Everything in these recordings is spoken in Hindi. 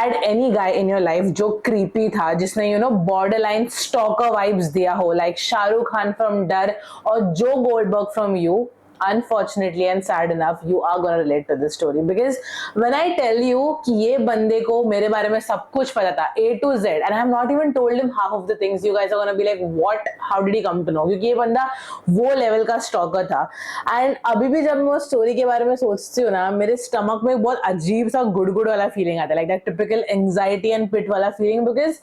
had any guy in your life जो creepy था, जिसने borderline stalker vibes दिया हो, like शाहरुख खान from डर और जो Goldberg from You? Unfortunately and sad enough, you are gonna relate to this story because when I tell you कि ये बंदे को मेरे बारे में सब कुछ पता था A to Z and I have not even told him half of the things, you guys are gonna be like what, how did he come to know? क्योंकि ये बंदा वो लेवल का स्टॉकर था एंड अभी भी जब मैं उस स्टोरी के बारे में सोचती हूँ ना, मेरे स्टमक में बहुत अजीब सा गुड़गुड़ वाला फीलिंग आता है, like that typical anxiety and pit वाला feeling because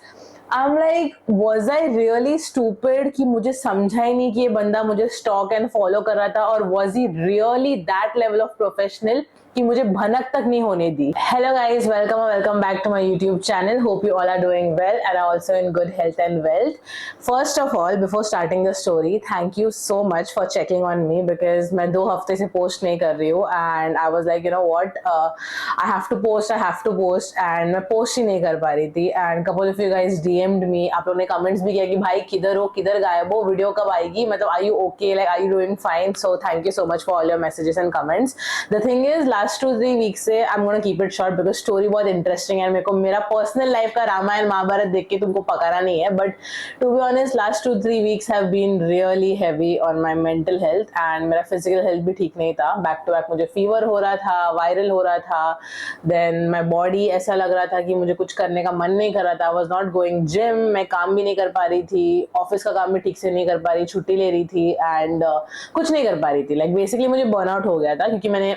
I'm like, was I really stupid कि मुझे समझा ही नहीं कि ये बंदा मुझे स्टॉक एंड फॉलो कर रहा था, और was he really that level of professional कि मुझे भनक तक नहीं होने दी. Hello guys, welcome back to my YouTube channel. Hope you all are doing well and are also in good health and wealth. First of all, before starting the story, thank you so much for checking on me because मैं 2 हफ्ते से पोस्ट नहीं कर रही हूँ and I was like, you know what, I have to post and मैं पोस्ट ही नहीं कर पा रही थी and couple of you guys DM'd me. आप लोगों ने कमेंट्स भी किया कि भाई किधर हो, किधर गायब हो, वीडियो कब आएगी, मतलब are you okay, like are you doing fine? So thank you so much for all your messages and comments. The thing is last 2-3 weeks से I'm gonna keep it short because story बहुत interesting है. मेरे को मेरा पर्सनल लाइफ का रामायण महाभारत देख के तुमको पकाना नहीं है, but to be honest last 2-3 weeks have been really heavy on my mental health and मेरा physical health भी ठीक नहीं था. Back to back मुझे फीवर हो रहा था, वायरल हो रहा था, then my body ऐसा लग रहा था कि मुझे कुछ करने का मन नहीं कर रहा था. I was not going gym, मैं काम भी नहीं कर पा रही थी, ऑफिस का काम भी ठीक से नहीं कर पा रही, छुट्टी ले रही थी एंड कुछ नहीं कर पा रही थी. लाइक बेसिकली मुझे बर्नआउट हो गया था क्योंकि मैंने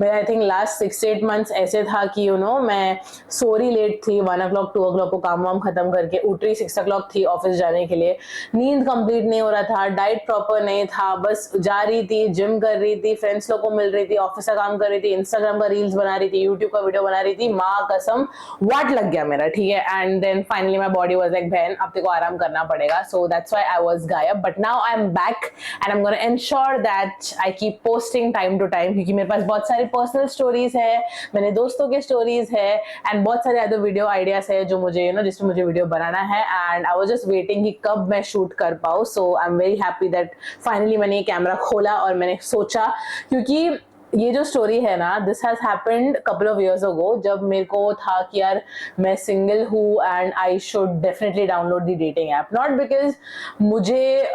मेरा आई थिंक लास्ट 6-8 मंथ्स ऐसे था कि मैं सो रही लेट थी, 1 o'clock 2 o'clock को काम वाम खत्म करके उठ रही 6 o'clock थी ऑफिस जाने के लिए, नींद कंप्लीट नहीं हो रहा था, डाइट प्रॉपर नहीं था, बस जा रही थी, जिम कर रही थी, फ्रेंड्स लोग को मिल रही थी, ऑफिस का काम कर रही थी, इंस्टाग्राम का रील्स बना रही थी, यूट्यूब का वीडियो बना रही थी, माँ कसम वाट लग गया मेरा, ठीक है. And then finally my body was like बहन अब तेरे को आराम करना पड़ेगा, so that's why I was गायब. But now I am back and I am gonna ensure that I keep posting time to time क्योंकि मेरे पास बहुत सारी पर्सनल स्टोरीज है, मेरे दोस्तों के स्टोरीज है एंड बहुत सारे अदर वीडियो आइडियाज है जो मुझे जिसमें मुझे वीडियो बनाना है and I was just waiting कि कब मैं शूट कर पाऊँ. So I am very happy that finally मैंने ये कैमरा खोला और मैंने सोचा, क्योंकि ये जो स्टोरी है ना, this has happened couple of years ago जब मेरे को था कि यार मैं सिंगल हूँ and I should definitely download the dating app, not because मुझे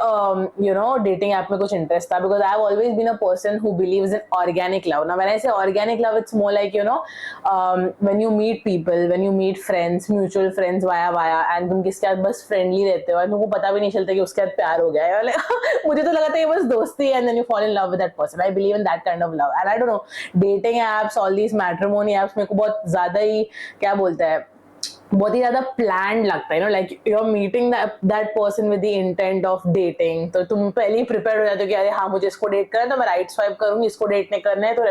डेटिंग ऐप में कुछ इंटरेस्ट था, because I have always been a person who believes in organic love. ना when I say organic love it's more like when you meet people, when you meet friends, mutual friends via and तुम किसके साथ बस फ्रेंडली रहते हो और तुमको पता भी नहीं चलता कि उसके साथ प्यार हो गया है. मुझे तो लगा था ये बस दोस्ती है and then you fall in love with that person. I believe in that kind of love. And I don't know, dating apps, all these matrimony apps मेरे को बहुत ज्यादा ही क्या बोलता है, बहुत ही ज्यादा प्लान लगता है, like you are meeting that person with the intent of dating. तो तुम पहले ही प्रिपेयर हो जाते हो कि अरे हाँ मुझे इसको डेट करना है तो मैं राइट स्वाइप करूंगी, इसको डेट नहीं करना है तो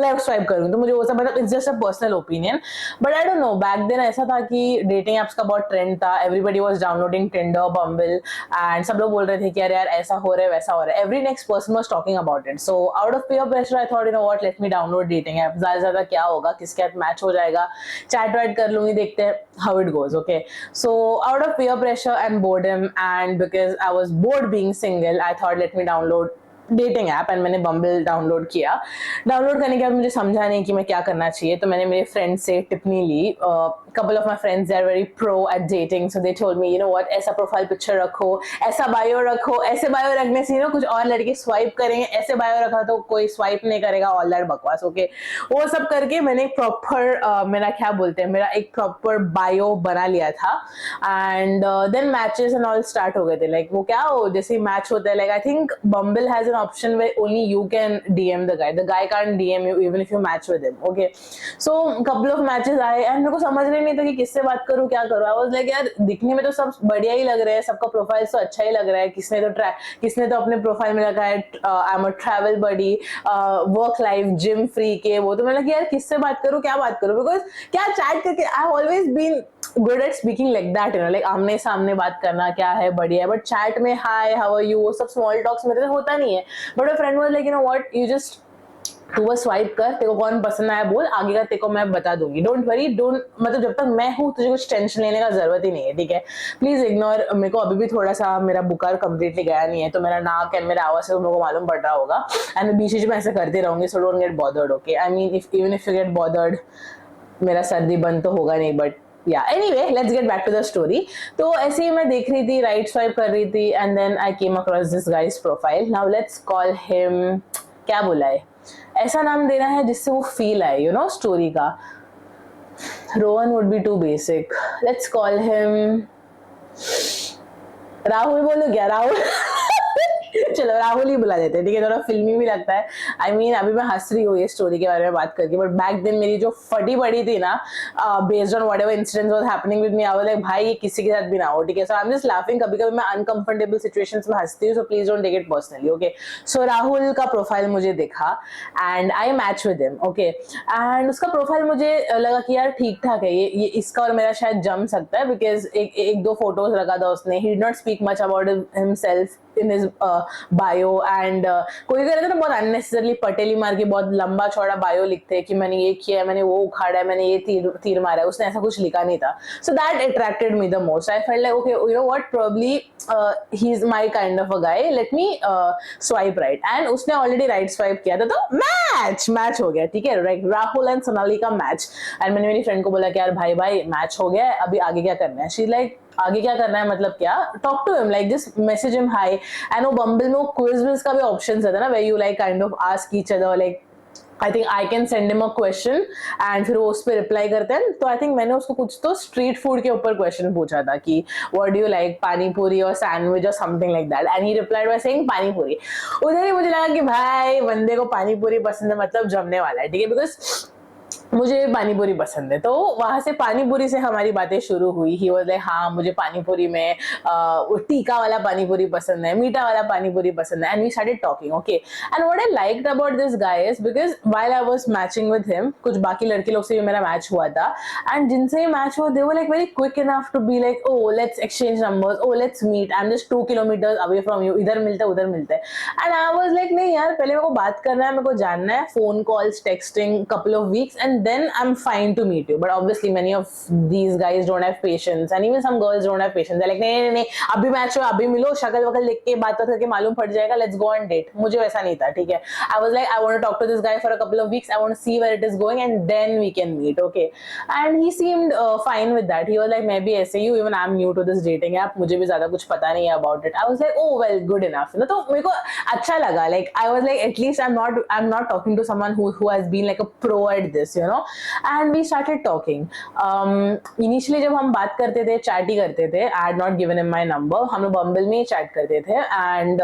लेफ्ट स्वाइप करूंगी. तो मुझे वो सब मतलब it's just a personal opinion, but I don't know, back then ऐसा था कि डेटिंग एप्स का बहुत ट्रेंड था, everybody was downloading Tinder, Bumble and सब लोग बोल रहे थे कि यार ऐसा हो रहा है वैसा हो रहा है, every next person was talking about it. So out of peer pressure I thought what, let me download dating app, ज्यादा ज्यादा क्या होगा, किसके साथ मैच हो जाएगा, चैट वैट कर लूंगी, देखते हैं how it goes. Okay, so out of peer pressure and boredom and because I was bored being single, I thought let me download dating app and मैंने बम्बल डाउनलोड किया. डाउनलोड करने के बाद मुझे समझा नहीं कि मैं क्या करना चाहिए, तो मैंने मेरे फ्रेंड से टिप्पणी ली. couple of my friends, they are very pro at dating, so they told me, you know what, ऐसा प्रोफाइल पिक्चर रखो, ऐसा बायो रखो, ऐसे बायो रखने से कुछ और लड़के स्वाइप करेंगे, ऐसे बायो रखा तो कोई स्वाइप नहीं करेगा, ऑल दैट बकवास. ओके, वो सब करके मैंने प्रॉपर मेरा क्या बोलते हैं, मेरा एक प्रॉपर बायो बना लिया था and then matches and all start हो गए थे. लाइक वो क्या हो जैसे मैच होता है, like I think bumble has an option where only you can DM the guy can't DM you even if you match with him. Okay, so couple of matches आए and मेरे को समझ नहीं था कि किससे बात करूं, क्या करूं. I was like यार दिखने में तो सब बढ़िया ही लग रहे हैं, सबका प्रोफाइल तो अच्छा ही लग रहा है, किसने तो अपने प्रोफाइल में रखा है I am a travel buddy, work life, gym free के वो. तो मैंने यार किससे बात करूं, क्या बात करूं, बिकॉज क्या चैट करके I have always been good at speaking like that, like आमने सामने बात करना क्या है बढ़िया, बट चैट में हाय हाउ आर यू वो सब स्मॉल टॉक्स मेरे से होता नहीं है. But a friend was like what, you just तू बस स्वाइप कर, तेरे को कौन पसंद आया बोल, आगे का तेरे को मैं बता दूंगी, डोंट वरी, मतलब जब तक मैं हूँ तुझे कुछ टेंशन लेने का जरूरत ही नहीं है, ठीक है, प्लीज इग्नोर. मेरे को अभी भी थोड़ा सा मेरा बुखार कंप्लीटली गया नहीं है, तो मेरा नाक एंड मेरा आवाज से तुम लोगों को मालूम पड़ रहा होगा एंड बीच में ऐसे करते रहूंगी, so don't get bothered. Okay, I mean even if you get bothered, मेरा सर्दी बंद तो होगा नहीं, but yeah, anyway, let's get back to the story. तो ऐसे ही मैं देख रही थी, राइट स्वाइप कर रही थी, and then I came across this guy's profile. Now let's call him, क्या बोला है, ऐसा नाम देना है जिससे वो फील आए, you know, स्टोरी का. Rohan would be too basic. Let's call him Rahul. बोलो क्या, राहुल? चलो राहुल ही बुला देते हैं, ठीक है, थोड़ा फिल्मी भी लगता है. आई मीन अभी मैं हंस रही हूँ ये स्टोरी के बारे में बात करके, बट बैक देन मेरी जो फटी पड़ी थी ना, based on whatever incidents was happening with me, I was like भाई ये किसी के साथ भी ना हो, ठीक है. So I am just laughing. कभी कभी मैं अनकंफर्टेबल सिचुएशंस में हंसती हूँ, so please don't take it personally, okay. So Rahul का प्रोफाइल मुझे दिखा and I match with him, okay. And उसका प्रोफाइल मुझे लगा कि यार ठीक ठाक है, ये इसका और मेरा शायद जम सकता है, बिकॉज एक दो फोटोज रखा था उसने. ही did not speak much about himself in his bio, and कोई कहते ना बहुत अननेसेसरली पटेली मार के बहुत लंबा चौड़ा बायो लिखते हैं कि मैंने ये किया है, मैंने वो उखाड़ा है, मैंने ये तीर मारा है. उसने ऐसा कुछ लिखा नहीं था. So that attracted me the most. I felt like okay, you know what, probably he is my kind of a guy, let me swipe right. And उसने ऑलरेडी राइट स्वाइप किया था, तो मैच हो गया, ठीक है. राहुल एंड सोनाली का मैच. एंड मैंने मेरी फ्रेंड को बोला कि यार भाई मैच हो गया है, अभी आगे क्या करना है. शी लाइक आगे क्या करना है मतलब क्या, talk to him, like just message him hi. And वो बम्बल में वो क्विज विज का भी ऑप्शन रहता है ना, where you like kind of ask each other, like I think I can send him a question and फिर वो उस पर रिप्लाई करते हैं. तो आई थिंक मैंने उसको कुछ तो स्ट्रीट फूड के ऊपर क्वेश्चन पूछा था कि व्हाट डू यू लाइक, पानी पूरी और सैंडविच और something like that, and he replied by saying पानी पूरी. उधर ही मुझे लगा कि भाई बंदे को पानी पूरी पसंद है, मतलब जमने वाला है, ठीक है, बिकॉज मुझे पानी पूरी पसंद है. तो वहां से पानी पूरी से हमारी बातें शुरू हुई. ही वाज लाइक हाँ मुझे पानी पूरी में तीखा वाला पानी पूरी पसंद है, मीठा वाला पानी पूरी पसंद है. And we started talking, okay. And what I liked about this guy is because while I was matching with him, कुछ बाकी लड़के लोग से भी मेरा मैच हुआ था, एंड जिनसे भी मैच हुआ they were like very quick enough to be like oh let's exchange numbers, oh let's meet, I am just 2 kilometre away from you, इधर मिलते उधर मिलते. एंड आई वाज लाइक नहीं यार, पहले मेरे को बात करना है, मेरे को जानना है, phone calls, texting, couple of weeks, and then I am fine to meet you. But obviously many of these guys don't have patience, and even some girls don't have patience. They're like नहीं अभी मैच हो, अभी मिलो, शक्ल वकल देख के बात करके मालूम पड़ जाएगा, let's go on date. मुझे वैसा नहीं था, ठीक है. I was like I want to talk to this guy for a couple of weeks, I want to see where it is going, and then we can meet, okay. And he seemed fine with that. He was like मैं भी ऐसे ही हूँ, even I'm new to this dating app, मुझे भी ज्यादा कुछ पता नहीं है about it. I was like oh well, good enough, you know. तो मेरे को अच्छा लगा, like I was like at least I'm not talking to someone who has been like a pro at this, you know. And we started talking. Initially जब हम बात करते थे, चैट ही करते थे, I had not given him my number, हम लोग बम्बल में ही चैट करते थे. And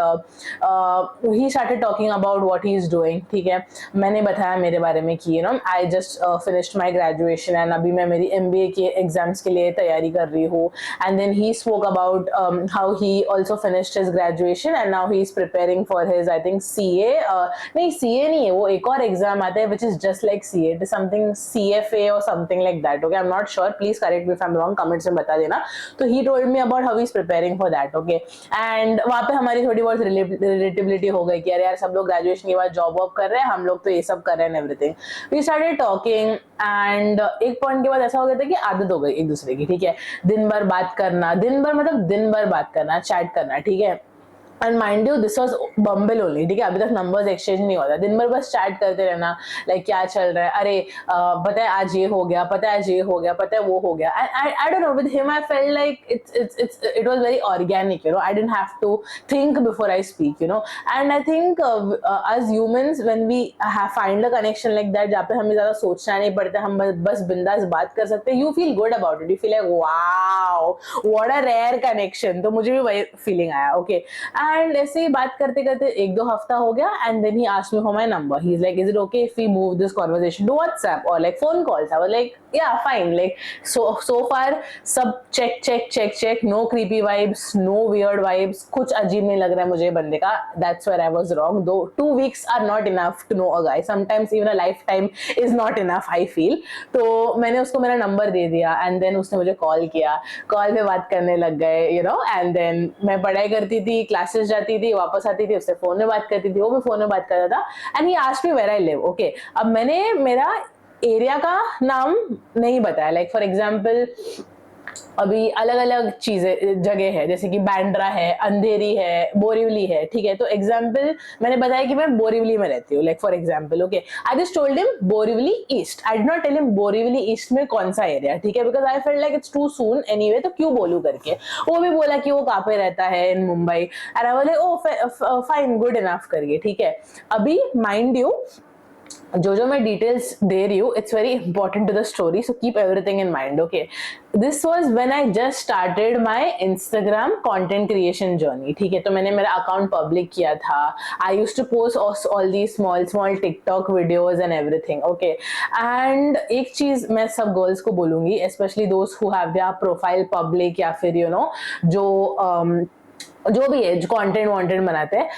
he started talking about what he is doing, ठीक है. मैंने बताया मेरे बारे में कि you know I just finished my graduation and अभी मैं मेरी MBA के एग्जाम्स के लिए तैयारी कर रही हूँ. And then he spoke about how he also finished his graduation and now he is preparing for his I think CA, नहीं CA नहीं है वो, एक और एग्जाम आता है which is just like CA, it is something CFA or something like that, okay. I'm not sure, please correct me if I'm wrong, comments में बता देना. तो he told me about how he's preparing for that, okay. And वहाँ पे हमारी थोड़ी बहुत रिलेटिबिलिटी हो गई कि अरे यार सब लोग ग्रेजुएशन के बाद जॉब वॉब कर रहे हैं, हम लोग तो ये सब कर रहे हैं, everything. We started talking and एक पॉइंट के बाद ऐसा हो गया था कि आदत हो गई एक दूसरे की, ठीक है. दिन भर बात करना, दिन भर मतलब दिन भर बात करना, चैट करना, ठीक है. And mind you this was bumble only, ठीक है. अभी तक नंबर्स एक्सचेंज नहीं होता, दिन भर बस चैट करते रहना, लाइक क्या चल रहा है, अरे पता है आज ये हो गया, पता है आज ये हो गया, पता है वो हो गया. आई don't no, with him I felt like it was very organic, you know. I didn't have to think before I speak, you know. And I think as humans when we find a connection like that जहाँ पे हमें ज्यादा सोचना नहीं पड़ता, हम बस बिंदास बात कर सकते हैं, you feel good about it, you feel like wow what a rare connection. तो मुझे भी वही फीलिंग आया, okay. एंड ऐसे ही बात करते करते एक दो हफ्ता हो गया and then he asked me for my number. He is like is it okay if we move this conversation to WhatsApp और like phone calls. I was like yeah fine, like so far सब check, no creepy vibes, no weird vibes, कुछ अजीब नहीं लग रहा है मुझे बंदे का. That's where I was wrong. दो 2 weeks are not enough to know a guy, sometimes even a life time is not enough, I feel. तो मैंने उसको मेरा नंबर दे दिया एंड देन उसने मुझे कॉल किया, कॉल पे बात करने लग गए, यू नो. एंड देन मैं पढ़ाई करती थी, क्लासेस जाती थी, वापस आती थी, उससे फोन में बात करती थी, वो भी फोन में बात करता था. And he asked me where I live, okay. अब मैंने मेरा एरिया का नाम नहीं बताया, लाइक फॉर एग्जांपल अभी अलग अलग चीजें जगह है, जैसे कि बैंड्रा है, अंधेरी है, बोरीवली है, ठीक है। तो एग्जाम्पल मैंने बताया कि मैं बोरीवली में रहती हूँ, like for example, okay, I just told him Borivali east, I did not tell him Borivali east में कौन सा एरिया, ठीक है, because I felt like it's too soon anyway, तो क्यों बोलूं करके। वो भी बोला कि वो कहाँ पे रहता है, in Mumbai, and I was like oh fine, good enough करके, ठीक है। अभी माइंड यू, जो मैं डिटेल्स दे रही हूँ, it's very important to the story, so keep everything in mind, okay. This was when I just started my Instagram content creation journey, ठीक है। तो मैंने मेरा अकाउंट पब्लिक किया था, I used to post all the small small TikTok videos and everything, okay. And एक चीज मैं सब गर्ल्स को बोलूंगी, स्पेशली दोस्त who have their profile public, या फिर यू नो जो भी है, जो कंटेंट वांटेड बनाते हैं,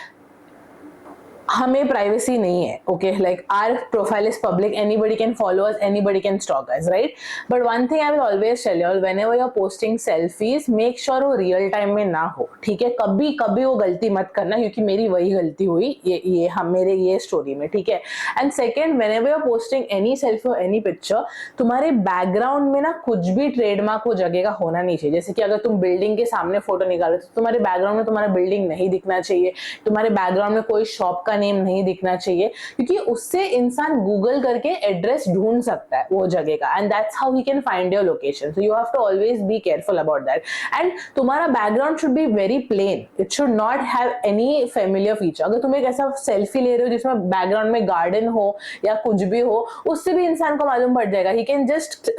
हमें प्राइवेसी नहीं है, okay, like our profile is public, anybody can follow us, anybody can stalk us, right. But one thing I will always tell you all, whenever you are posting selfies, make sure वो रियल टाइम में ना हो, ठीक है। कभी कभी वो गलती मत करना, क्योंकि मेरी वही गलती हुई ये हम मेरे ये स्टोरी में, ठीक है। And second, whenever you are posting any selfie और एनी पिक्चर, तुम्हारे बैकग्राउंड में ना कुछ भी ट्रेडमार्क वो जगह का होना नहीं चाहिए। जैसे कि अगर तुम बिल्डिंग के सामने फोटो निकालो, तो तुम्हारे बैकग्राउंड में तुम्हारा बिल्डिंग नहीं दिखना चाहिए, तुम्हारे बैकग्राउंड में कोई शॉप का नेम नहीं दिखना चाहिए, क्योंकि उससे इंसान गूगल करके एड्रेस ढूंढ सकता है वो जगह का, and that's how he can find your location. So you have to always be careful about that. And तुम्हारा background should be very plain, it should not have any familiar feature. अगर तुम एक ऐसा सेल्फी ले रहे हो जिसमें बैकग्राउंड में गार्डन हो या कुछ भी हो, उससे भी इंसान को मालूम पड़ जाएगा। He can just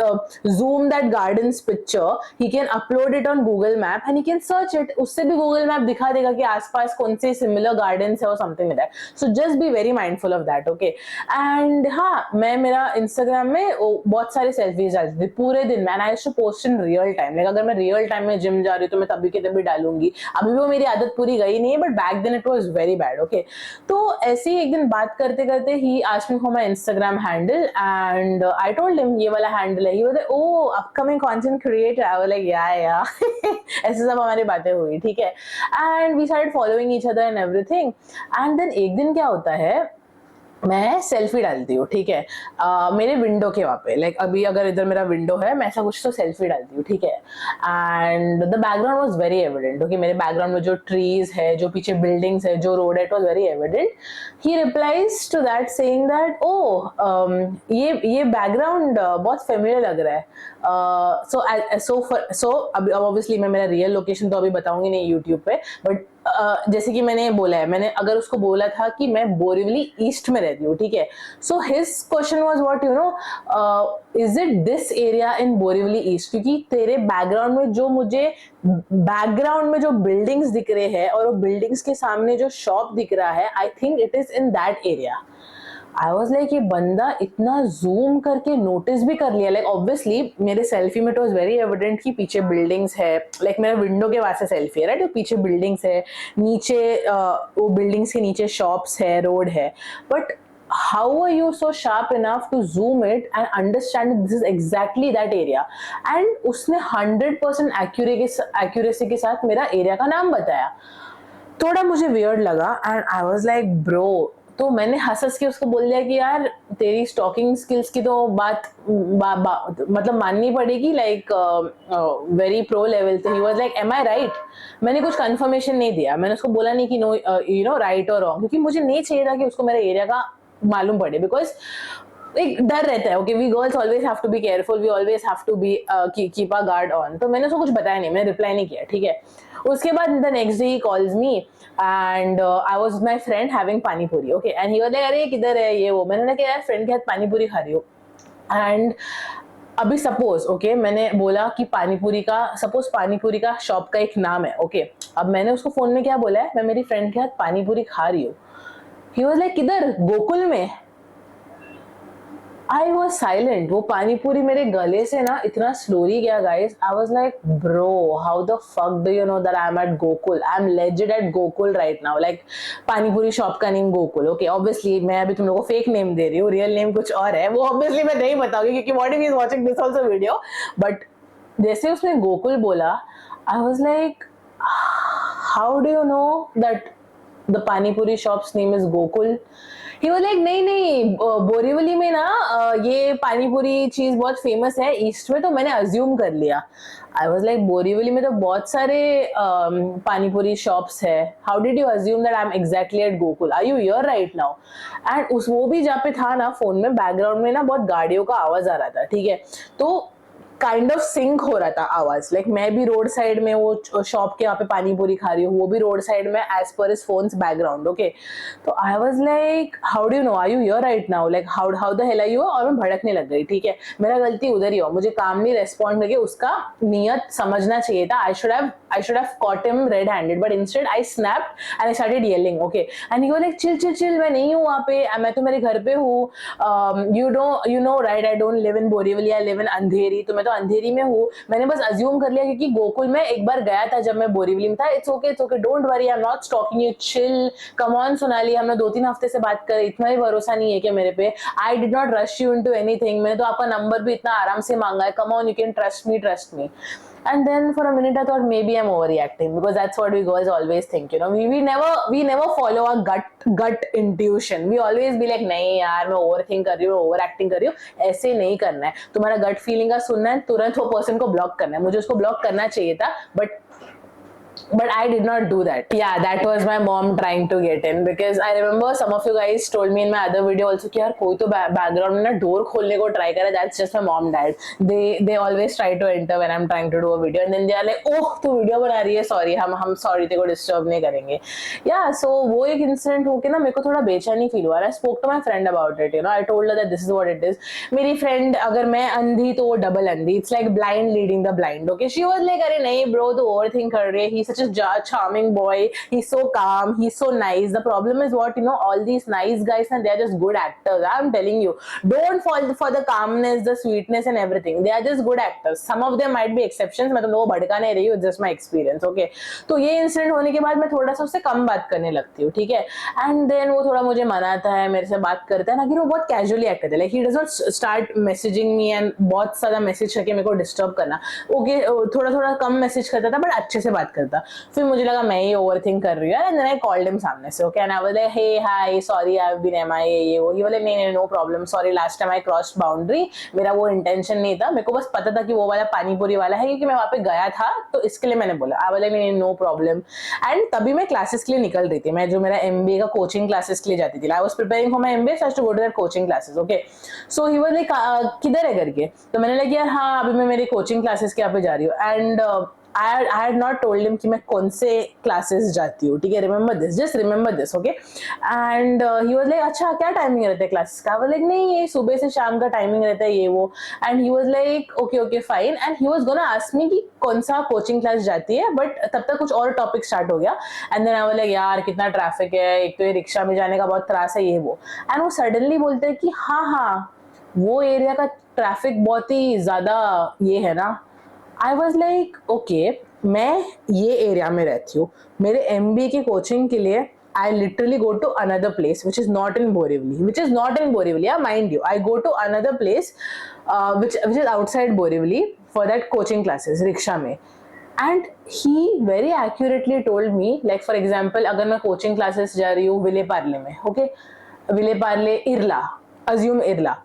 zoom that gardens picture, he can upload it on Google map and he can search it, उससे भी गूगल मैप दिखा देगा कि आसपास कौन से सिमिलर गार्डन्स है और something like that. So just be very mindful of that, okay. And हाँ, मैं मेरा इंस्टाग्राम में बहुत सारे सेल्फीज डालती थी पूरे दिन, man I used to post in real time, like अगर मैं रियल टाइम में जिम जा रही हूँ तो मैं तभी के तभी डालूंगी। अभी भी वो मेरी आदत पूरी गई नहीं है, but back then it was very bad, okay. तो ऐसे ही एक दिन बात करते करते ही asked me for my Instagram handle, and I told him ये वाला हैंडल है। He was like, oh upcoming content creator. I was like yeah ऐसे सब हमारी बातें हुई, ठीक है। And we started following each other and everything. And then एक दिन क्या होता है, मैं सेल्फी डालती हूँ, ठीक है, मेरे विंडो के वहाँ पे, लाइक अभी अगर इधर मेरा विंडो है, मैं ऐसा कुछ तो सेल्फी डालती हूँ, ठीक है। And the background was very evident, okay. मेरे बैकग्राउंड में जो ट्रीज है, जो पीछे बिल्डिंग्स है, जो रोड है, it was very evident. He replies to that saying that, oh ये बैकग्राउंड बहुत फेमिलियर लग रहा है। सो अब ऑब्वियसली मैं मेरा रियल लोकेशन तो अभी बताऊंगी नहीं यूट्यूब पे, बट जैसे कि मैंने बोला है, मैंने अगर उसको बोला था कि मैं बोरीवली ईस्ट में रहती हूँ, ठीक है। So his question was what, you know, is it this area in Borivali east, क्योंकि तेरे बैकग्राउंड में जो मुझे बैकग्राउंड में जो बिल्डिंग्स दिख रहे हैं और वो बिल्डिंग्स के सामने जो शॉप दिख रहा है, I think it is in that area. I was like, ये बंदा इतना जूम करके नोटिस भी कर लिया, लाइक ऑब्वियसली मेरे सेल्फी में तो वेरी एविडेंट कि पीछे बिल्डिंग्स है, लाइक मेरे विंडो के पास से सेल्फी है, राइट, पीछे बिल्डिंग्स है, नीचे वो बिल्डिंग्स के नीचे शॉप्स है, रोड है, but how are you so sharp enough to zoom it and understand this is exactly that area? And उसने 100% accuracy के साथ मेरा एरिया का नाम बताया। थोड़ा मुझे वियर्ड लगा and I was like bro, तो मैंने हंस के उसको बोल दिया कि यार तेरी स्टॉकिंग स्किल्स की तो बात मतलब माननी पड़ेगी, लाइक वेरी प्रो लेवल। तो he was like, am I right? मैंने कुछ कंफर्मेशन नहीं दिया, मैंने उसको बोला नहीं कि नो यू नो राइट और रॉन्ग, क्योंकि मुझे नहीं चाहिए था कि उसको मेरे एरिया का मालूम पड़े, बिकॉज एक डर रहता है, okay, we girls always have to be careful, we always have to be keep a guard on. तो मैंने उसको कुछ बताया नहीं, मैंने रिप्लाई नहीं किया, ठीक है। उसके बाद the next day he calls me and I was with my friend having पानी पूरी, okay, and he was like, अरे किधर है ये वो। मैंने कहा यार फ्रेंड के साथ पानी पूरी खा रही हूँ। एंड अभी सपोज, ओके, मैंने बोला कि पानीपुरी का, सपोज पानीपुरी का शॉप का एक नाम है, ओके। अब मैंने उसको फोन में क्या बोला है, मैं मेरी फ्रेंड के साथ पानीपुरी खा रही हूँ। ही वाज लाइक, किधर? गोकुल में। I was silent. वो पानीपुरी मेरे गले से ना इतना स्लोली गया guys, I was like bro how the fuck do you know that I am at Gokul, I am legit at Gokul right now, like पानीपुरी शॉप का नेम गोकुल, ओके। ऑब्वियसली मैं अभी तुम लोगों को फेक नेम दे रही हूँ, रियल नेम कुछ और है, वो ऑब्वियसली मैं नहीं बताऊंगी क्योंकि what if he is watching this also video. But जैसे उसने गोकुल बोला, आई was like, how do you know that the pani puri shop's name is Gokul. He was like नहीं नहीं बोरीवली में ना ये पानी पूरी चीज बहुत फेमस है ईस्ट में, तो मैंने अज्यूम कर लिया. आई वॉज लाइक बोरीवली में तो बहुत सारे पानी पूरी शॉप्स है, how did you assume that I am exactly at Gokul, are you here right now? And उस वो भी जहाँ पे था ना फोन में बैकग्राउंड में ना बहुत गाड़ियों का आवाज आ रहा था, ठीक है, तो काइंड ऑफ सिंक हो रहा था आवाज. लाइक मैं भी रोड साइड में वो शॉप के यहाँ पे पानी पूरी खा रही हूँ, वो भी रोड साइड में एज पर इज फोन्स बैकग्राउंड. ओके, तो I was like how do you know, are you here right now, like how the hell are you? और मैं भड़कने लग गई. ठीक है, मेरा गलती उधर ही हो, मुझे कामली रेस्पॉन्ड करके उसका नियत समझना चाहिए था. I should have caught him red handed, but instead I snapped and I started yelling. Okay, and he was like chill chill chill, मैं नहीं हूँ वहाँ पे, मैं तो मेरे घर पे हूँ. You know right, I don't live in Borivali, I live in Andheri. तो मैं तो अंधेरी में हूँ. मैंने बस अज्यूम कर लिया क्योंकि गोकुल में एक बार गया था जब मैं बोरीवली में था. It's okay don't worry, I am not stalking you, chill, come on Sonali, हमने 2-3 हफ्ते से बात कर, इतना ही भरोसा नहीं है क्या मेरे पे? आई did not rush you into anything, मैंने तो आपका नंबर भी इतना आराम से मांगा है, come on, you can trust me. And then for a minute I thought maybe I'm overreacting, because that's what we girls always think, you know, we never follow our gut intuition. We always be like नहीं यार मैं overthink कर रही हूँ, overacting कर रही हूँ. ऐसे नहीं करना है. तुम्हारा gut feeling का सुनना है, तुरंत वो person को block करना है. मुझे उसको block करना चाहिए था, but I did not do that. Yeah, that was my mom trying to get in, because I remember some of you guys told me in my other video also कि यार कोई तो background में ना door खोलने को try करे. That's just my mom dad. They always try to enter when I'm trying to do a video, and then they are like, oh तू video बना रही है, sorry, हम sorry तेरे को disturb नहीं करेंगे. Yeah, so वो एक incident होके ना मेरे को थोड़ा बेचैनी feel हुआ. I spoke to my friend about it, you know, I told her that this is what it is. मेरी friend अगर मैं अंधी तो वो double अंधी. It's like blind leading the blind. Okay, she was like अरे नहीं bro तू overthink कर रही है, he's such a charming boy, he's so calm, he's so nice. The problem is what, you know, all these nice guys and they're just good actors. I'm telling you, don't fall for the calmness, the sweetness and everything. They are just good actors. Some of them might be exceptions. मैं तो लोगों को भड़का नहीं रही हूँ, just my experience. Okay, तो ये इंसिडेंट होने के बाद मैं थोड़ा सा उससे कम बात करने लगती हूँ. ठीक है, एंड देन वो थोड़ा मुझे मनाता है, मेरे से बात करता है ना, कि वो बहुत कैजुअली एक्ट करता है. Like he does not start messaging me and बहुत सारा मैसेज करके मेरे को डिस्टर्ब करना. ओके, थोड़ा थोड़ा कम मैसेज करता था बट अच्छे से बात करता. फिर मुझे लगा मैं ही ओवरथिंक कर रही हूँ, and then I called him सामने से. Okay, and I was like hey hi sorry I have been MIA, ये वो. ही वाला नहीं no problem, sorry last time I crossed boundary, मेरा वो इंटेंशन नहीं था, मेरे को बस पता था कि वो वाला पानी पूरी वाला है क्योंकि मैं वहाँ पे गया था, तो इसके लिए मैंने बोला. I was like no problem. And तभी मैं क्लासेस के लिए निकल रही थी, मैं जो मेरा एमबीए का कोचिंग क्लासेस के लिए जाती थी. I was preparing for my MBA, so I had to go to that coaching classes. Okay, so he was like किधर है करके, तो मैंने लगा यार हाँ अभी मैं मेरी कोचिंग क्लासेस के यहाँ पे जा रही हूँ. And I had not told him कि मैं कौन से क्लासेस जाती हूँ. ठीक है, remember this, just remember this, okay? And he was like अच्छा क्या टाइमिंग रहता है क्लासेस का? I was like नहीं ये सुबह से शाम का टाइमिंग रहता है ये वो. And he was like okay fine, and he was gonna ask me कि कौन सा कोचिंग क्लास जाती है, बट तब तक कुछ और टॉपिक स्टार्ट हो गया. And then I was like यार कितना ट्रैफिक है, एक तो ये रिक्शा में जाने का बहुत त्रास है ये वो. एंड वो सडनली बोलते हैं कि हाँ वो एरिया का ट्रैफिक बहुत ही ज्यादा ये है ना. आई वॉज लाइक ओके, मैं ये एरिया में रहती हूँ, मेरे एमबीए की कोचिंग के लिए I literally go to another place which is not in Borivali. Yeah, mind you, I go to another place which is outside Borivali for that coaching classes rickshaw में. And he very accurately told me, like for example अगर मैं coaching classes जा रही हूँ विले पार्ले में, okay, Vile Parle इरला, assume इरला.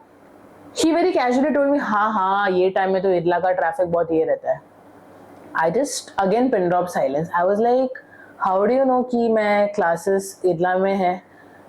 He very casually told me हाँ ये टाइम में तो इरला का ट्रैफिक बहुत ये रहता है. I just again pin drop silence. I was like how do you know कि मैं क्लासेस इरला में है?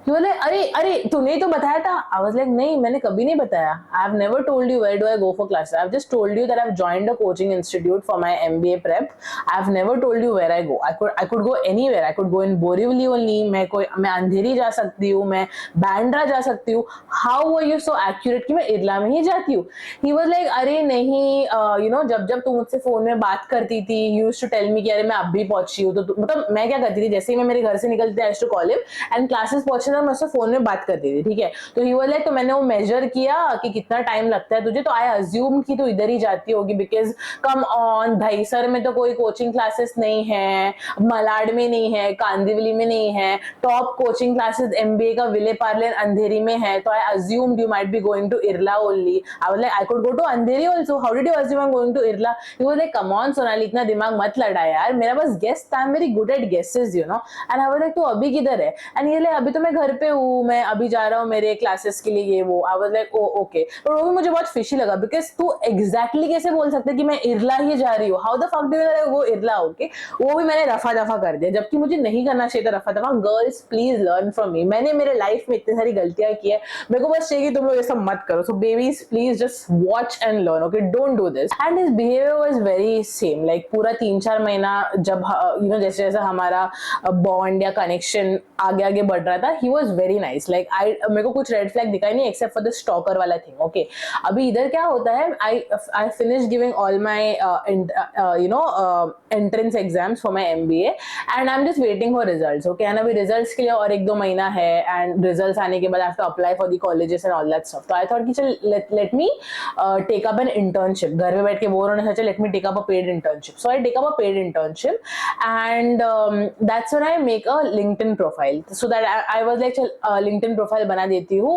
He was like अरे तूने तो बताया था. I was like नहीं मैंने कभी नहीं बताया. I have never told you where do I go for classes. I have just told you that I have joined a coaching institute for my MBA prep. I have never told you where I go. I could go anywhere. I could go in Borivali only. मैं अंधेरी जा सकती हूँ, मैं बैंड्रा जा सकती हूँ. How were you so accurate कि मैं इरला में ही जाती हूँ? He was like अरे नहीं you know जब तू मुझसे फोन में बात करती थी you used to tell me कि अरे मैं अब भी पहुंची हूँ. तो मतलब मैं क्या करती थी, जैसे ही मैं मेरे घर से निकलती थी I used to call him and classes पहुंचने और मैं उससे फोन में बात करती थी, ठीक है। तो ही वाज लाइक, तो मैंने वो मेजर किया कि कितना टाइम लगता है तुझे, तो आई अज्यूम कि तू इधर ही जाती होगी, बिकॉज कम ऑन भाई, सर में तो कोई कोचिंग क्लासेस नहीं है, मलाड में नहीं है, कांदिवली में नहीं है, टॉप कोचिंग क्लासेस एमबीए का विले पार्ले अंधेरी में है, तो I assumed you might be going to Irla only. I was like I could go to Andheri also, how did you assume I am going to Irla? He was like come on Sonali, इतना दिमाग मत लड़ा यार, मेरा बस गेस था, I am very good at guesses you know. And I was like, तू अभी किधर है? एंड ये ले, अभी तो मैं घर पे हूँ, मैं अभी जा रहा हूँ मेरे क्लासेस के लिए, ये वो। आई वाज लाइक ओ ओके, पर वो भी मुझे बहुत फिशी लगा, बिकॉज तू एग्जैक्टली कैसे बोल सकते कि मैं इरला ही जा रही हूँ? How the fuck do you वो इरला? ओके, वो भी मैंने रफा दफा कर दिया, जबकि मुझे नहीं करना चाहिए था रफा दफा। Girls please learn from me, मैंने मेरे लाइफ में इतनी सारी गलतियां की है, मेरे को बस चाहिए कि तुम लोग ये सब मत करो। So babies please just watch and learn, okay, don't do this. And his behaviour was very same, like पूरा 3-4 महीना जब यू नो जैसे जैसे हमारा बॉन्ड या कनेक्शन आगे आगे बढ़ रहा था, he was very nice. Like मेरे को कुछ रेड फ्लैग दिखाई नहीं एक्सेप्ट फॉर द स्टॉकर वाला थिंग, ओके। अभी इधर क्या होता है, I finish giving all my you know entrance exams for my MBA and I am just waiting for results, okay. And अभी रिजल्ट्स के लिए और 1-2 महीना है, एंड रिजल्ट्स आने के बाद I have to apply for the colleges and all that stuff. तो आई थॉट कि चल let me take up an internship, घर में बैठ के बोर होने से अच्छा let me take up a paid internship. So I take up a paid internship and that's when I make a LinkedIn profile, so that I was like चल LinkedIn profile बना देती हूँ,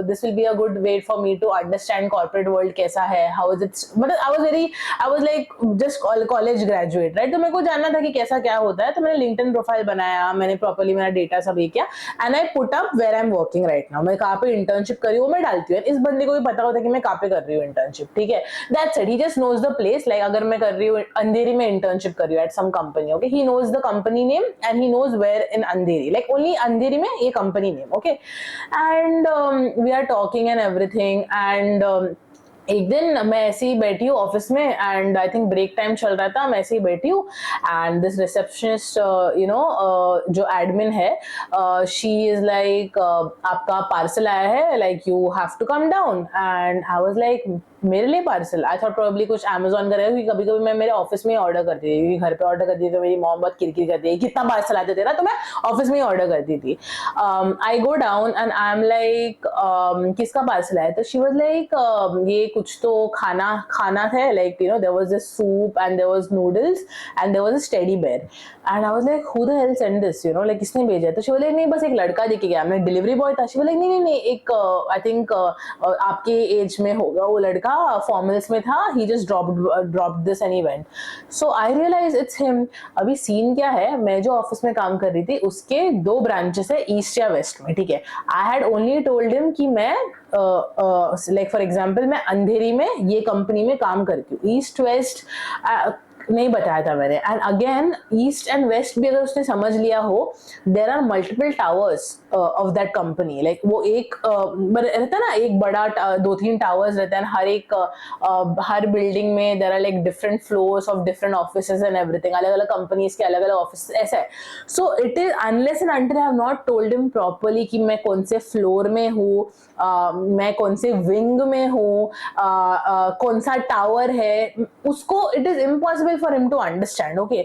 this will be a good way for me to understand corporate world कैसा है, how is it, मतलब I was like just college graduate, right? तो मेरे को जानना था कि कैसा क्या होता है, तो मैंने LinkedIn profile बनाया, मैंने properly मेरा डेटा सब ये किया, and I put up where I'm working right now, मैं कहाँ पे इंटर्नशिप कर रही हूँ मैं डालती हूँ। इस बंदे को भी पता होता है कि मैं कहाँ पे कर रही हूँ इंटर्नशिप, ठीक है। That's it, he just knows the place, like अगर मैं कर रही हूँ अंधेरी में इंटर्नशिप कर रही हूँ at some company, okay, he knows the company name and he knows where in Andheri, like only Andheri mein ye company name, okay. And we are talking and everything, and एक दिन मैं ऐसे ही बैठी हूँ ऑफिस में, and I think break time चल रहा था, मैं ऐसे ही बैठी हूँ, and this receptionist you know जो एडमिन है, शी इज लाइक आपका पार्सल आया है, like you have to come down. And I was like मेरे लिए पार्सल? आई थॉट प्रोबेबली कुछ अमेजोन का रहेगा, क्योंकि कभी कभी मैं मेरे ऑफिस में ही ऑर्डर करती थी, क्योंकि घर पे ऑर्डर करती थी तो मेरी मॉम बहुत किरकिर करती है कितना पार्सल आते थे ना, तो मैं ऑफिस में ही ऑर्डर करती थी। I go down and I am like किसका पार्सल आया? तो शी वाज लाइक ये कुछ तो खाना था, like you know there was this soup and there was noodles and there was a teddy bear. And I was like who the hell send this, you know, like किसने भेजा? तो शी वाज लाइक नहीं बस एक लड़का देके गया, मैं डिलीवरी बॉय था। शी वाज लाइक नहीं नहीं एक आई थिंक आपके एज में होगा वो लड़का, फॉर्मल्स में था, he just dropped this and he went. So I realized it's him. अभी सीन क्या है, मैं जो ऑफिस में काम कर रही थी उसके 2 ब्रांचेस है, ईस्ट या वेस्ट में, ठीक है। I had only told him कि मैं लाइक फॉर एग्जाम्पल मैं अंधेरी में ये कंपनी में काम करती हूँ, ईस्ट वेस्ट नहीं बताया था मैंने। And again east and west भी अगर उसने समझ लिया हो, there are multiple towers of that company, like वो एक रहता है ना, एक बड़ा 2-3 टावर्स रहते हैं, हर बिल्डिंग में there are like different floors of different offices and everything, अलग अलग कंपनीज के अलग अलग ऑफिस ऐसा है। So it is unless and until I have not told him properly कि मैं कौन से फ्लोर में हूँ, मैं कौन से विंग में हूँ, कौन सा टावर है, उसको it is impossible for him to understand, okay.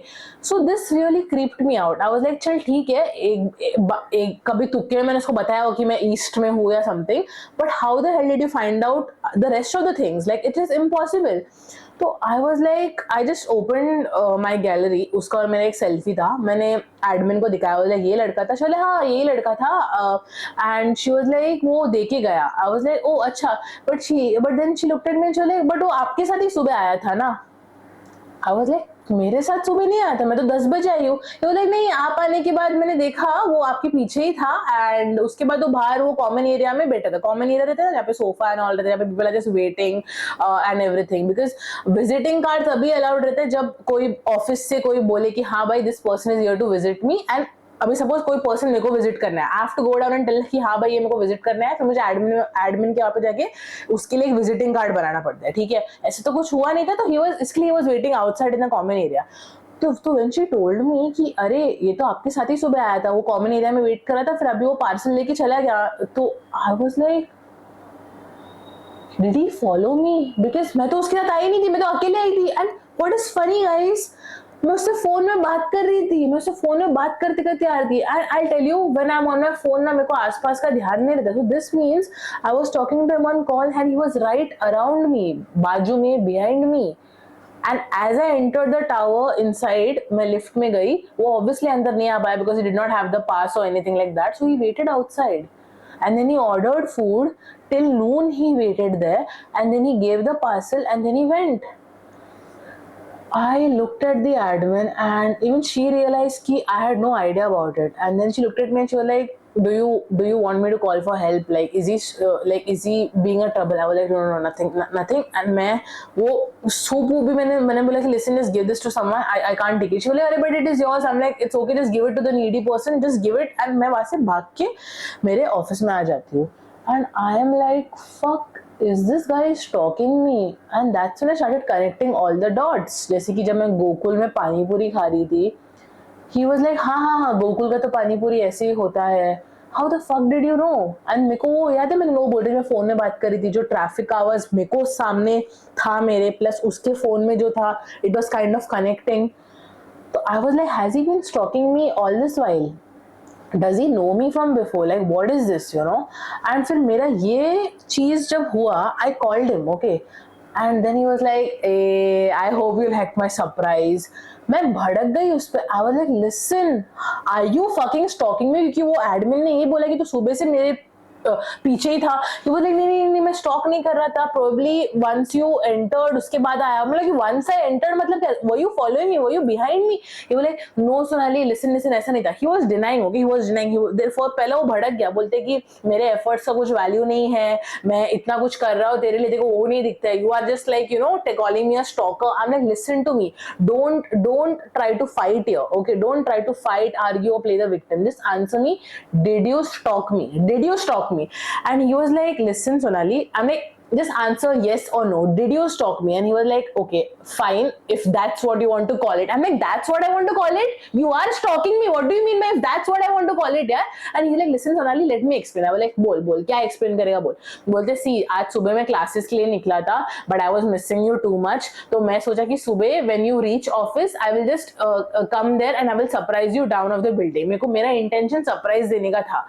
So this really creeped me out. I was like चल ठीक है, एक कभी तुक्के में मैंने उसको बताया हो कि मैं ईस्ट में हूँ या something, but how the hell did you find out the rest of the things? Like it is impossible. तो I was like, I just opened my gallery, उसका और मेरा एक सेल्फी था, मैंने एडमिन को दिखाया, बोला ये लड़का था, चले हाँ यही लड़का था, एंड शी वाज लाइक वो देके गया। आई वाज लाइक ओ अच्छा, but then she looked at me, चले बट वो आपके साथ ही सुबह आया था ना? I was like मेरे साथ सुबह नहीं आया था, मैं तो 10 बजे आई हूँ। तो लाइक नहीं, आप आने के बाद मैंने देखा वो आपके पीछे ही था, एंड उसके बाद वो बाहर वो कॉमन एरिया में बैठा था। कॉमन एरिया रहता है जहाँ पे सोफा एंड ऑल रहता है, जहाँ पे people are just waiting and everything, because visiting card तभी अलाउड रहता है जब कोई ऑफिस से कोई बोले कि हाँ भाई this person is here to visit me. And अभी सपोज कोई पर्सन मेरे को विजिट करना है, I have to go down and tell कि हाँ भाई ये मेरे को विजिट करना है, फिर मुझे एडमिन के वहाँ पे जाके उसके लिए एक विजिटिंग कार्ड बनाना पड़ता है, ठीक है। ऐसे तो कुछ हुआ नहीं था, तो इसके लिए waiting outside in the common area. तो व्हेन शी टोल्ड मी कि अरे ये तो आपके साथ ही सुबह आया था, वो कॉमन एरिया में वेट कर रहा था, फिर अभी वो पार्सल लेके चला गया, तो I was like did he follow me? Because मैं तो उसके साथ आई नहीं थी, मैं तो अकेले आई थी। And what is funny guys, मैं उससे फोन में बात कर रही थी, मैं उससे फोन में बात करते करते आ रही थी। And I tell you when I am on my phone ना, मेरे को आसपास का ध्यान नहीं रहता। So this means I was talking to him on call and he was right around me, बाजू में, behind me. And as I entered the tower inside, मैं लिफ्ट में गई, वो ऑब्वियसली अंदर नहीं आ पाया because he did not have the pass और anything like that, so he waited outside and then he ordered food till noon. He waited there and then he gave the parcel and then he went. I looked at the admin and even she realized ki I had no idea about it, and then she looked at me and she was like, do you want me to call for help, like is he being a trouble? I was like, no, nothing. And मैं वो soup भी मैंने बोला कि listen, just give this to someone, I can't take it. She was like, but it is yours. I'm like, it's okay, just give it to the needy person, just give it. and मैं वहाँ से भाग के मेरे ऑफिस में आ जाती हूँ and I am like, fuck, is this guy stalking me? And that's when I started connecting all the dots. जैसे कि जब मैं गोकुल में पानी पूरी खा रही थी, he was like, हाँ, गोकुल का तो पानी पूरी ऐसे ही होता है। How the fuck did you know? And मेरे को वो याद है, मैंने वो बोल रही, मैं फोन में बात कर रही थी, जो ट्रैफिक आवर्स मेरे को सामने था मेरे, प्लस उसके फोन में जो था, it was kind of connecting. तो I was like, has he been stalking me all this while? Does he know me from before? Like, what is this, you know? And फिर मेरा ये चीज जब हुआ, I called him, okay? And then he was like, I hope you'll hack my surprise. मैं भड़क गई उस पर। I was like, listen, are you fucking stalking me? क्योंकि वो एडमिन ने ये बोला कि तू सुबह से मेरे पीछे ही था। वो बोले नहीं मैं स्टॉक नहीं कर रहा था, प्रोबेबली वंस यू एंटर्ड उसके बाद आया। मतलब कि वंस आई एंटर्ड मतलब क्या, were you following me, were you behind me? ये बोले नो सोनाली लिसन ऐसा नहीं था। He was denying, okay, he was denying. Therefore पहले वो भड़क गया, बोलते कि मेरे एफर्ट्स का कुछ वैल्यू नहीं है, मैं इतना कुछ कर रहा हूँ तेरे लिए, देखो वो नहीं दिखता है, you are just like, you know, calling me a stalker. I am like, listen to me, don't try to fight here, okay? Don't try to fight, argue or play the victim. Just answer me, did you stalk me? And he was like, listen Sonali, I'm like, just answer yes or no, did you stalk me? And he was like, okay, fine, if that's what you want to call it. I'm like, that's what I want to call it? You are stalking me, what do you mean by if that's what I want to call it? Yeah. And he's like, listen Sonali, let me explain. I was like, बोल क्या explain करेगा, बोल। बोलते see, आज सुबह मैं classes के लिए निकला था, but I was missing you too much, तो मैं सोचा कि सुबह when you reach office I will just come there and I will surprise you down of the building. मेरे को मेरा intention surprise देने का था,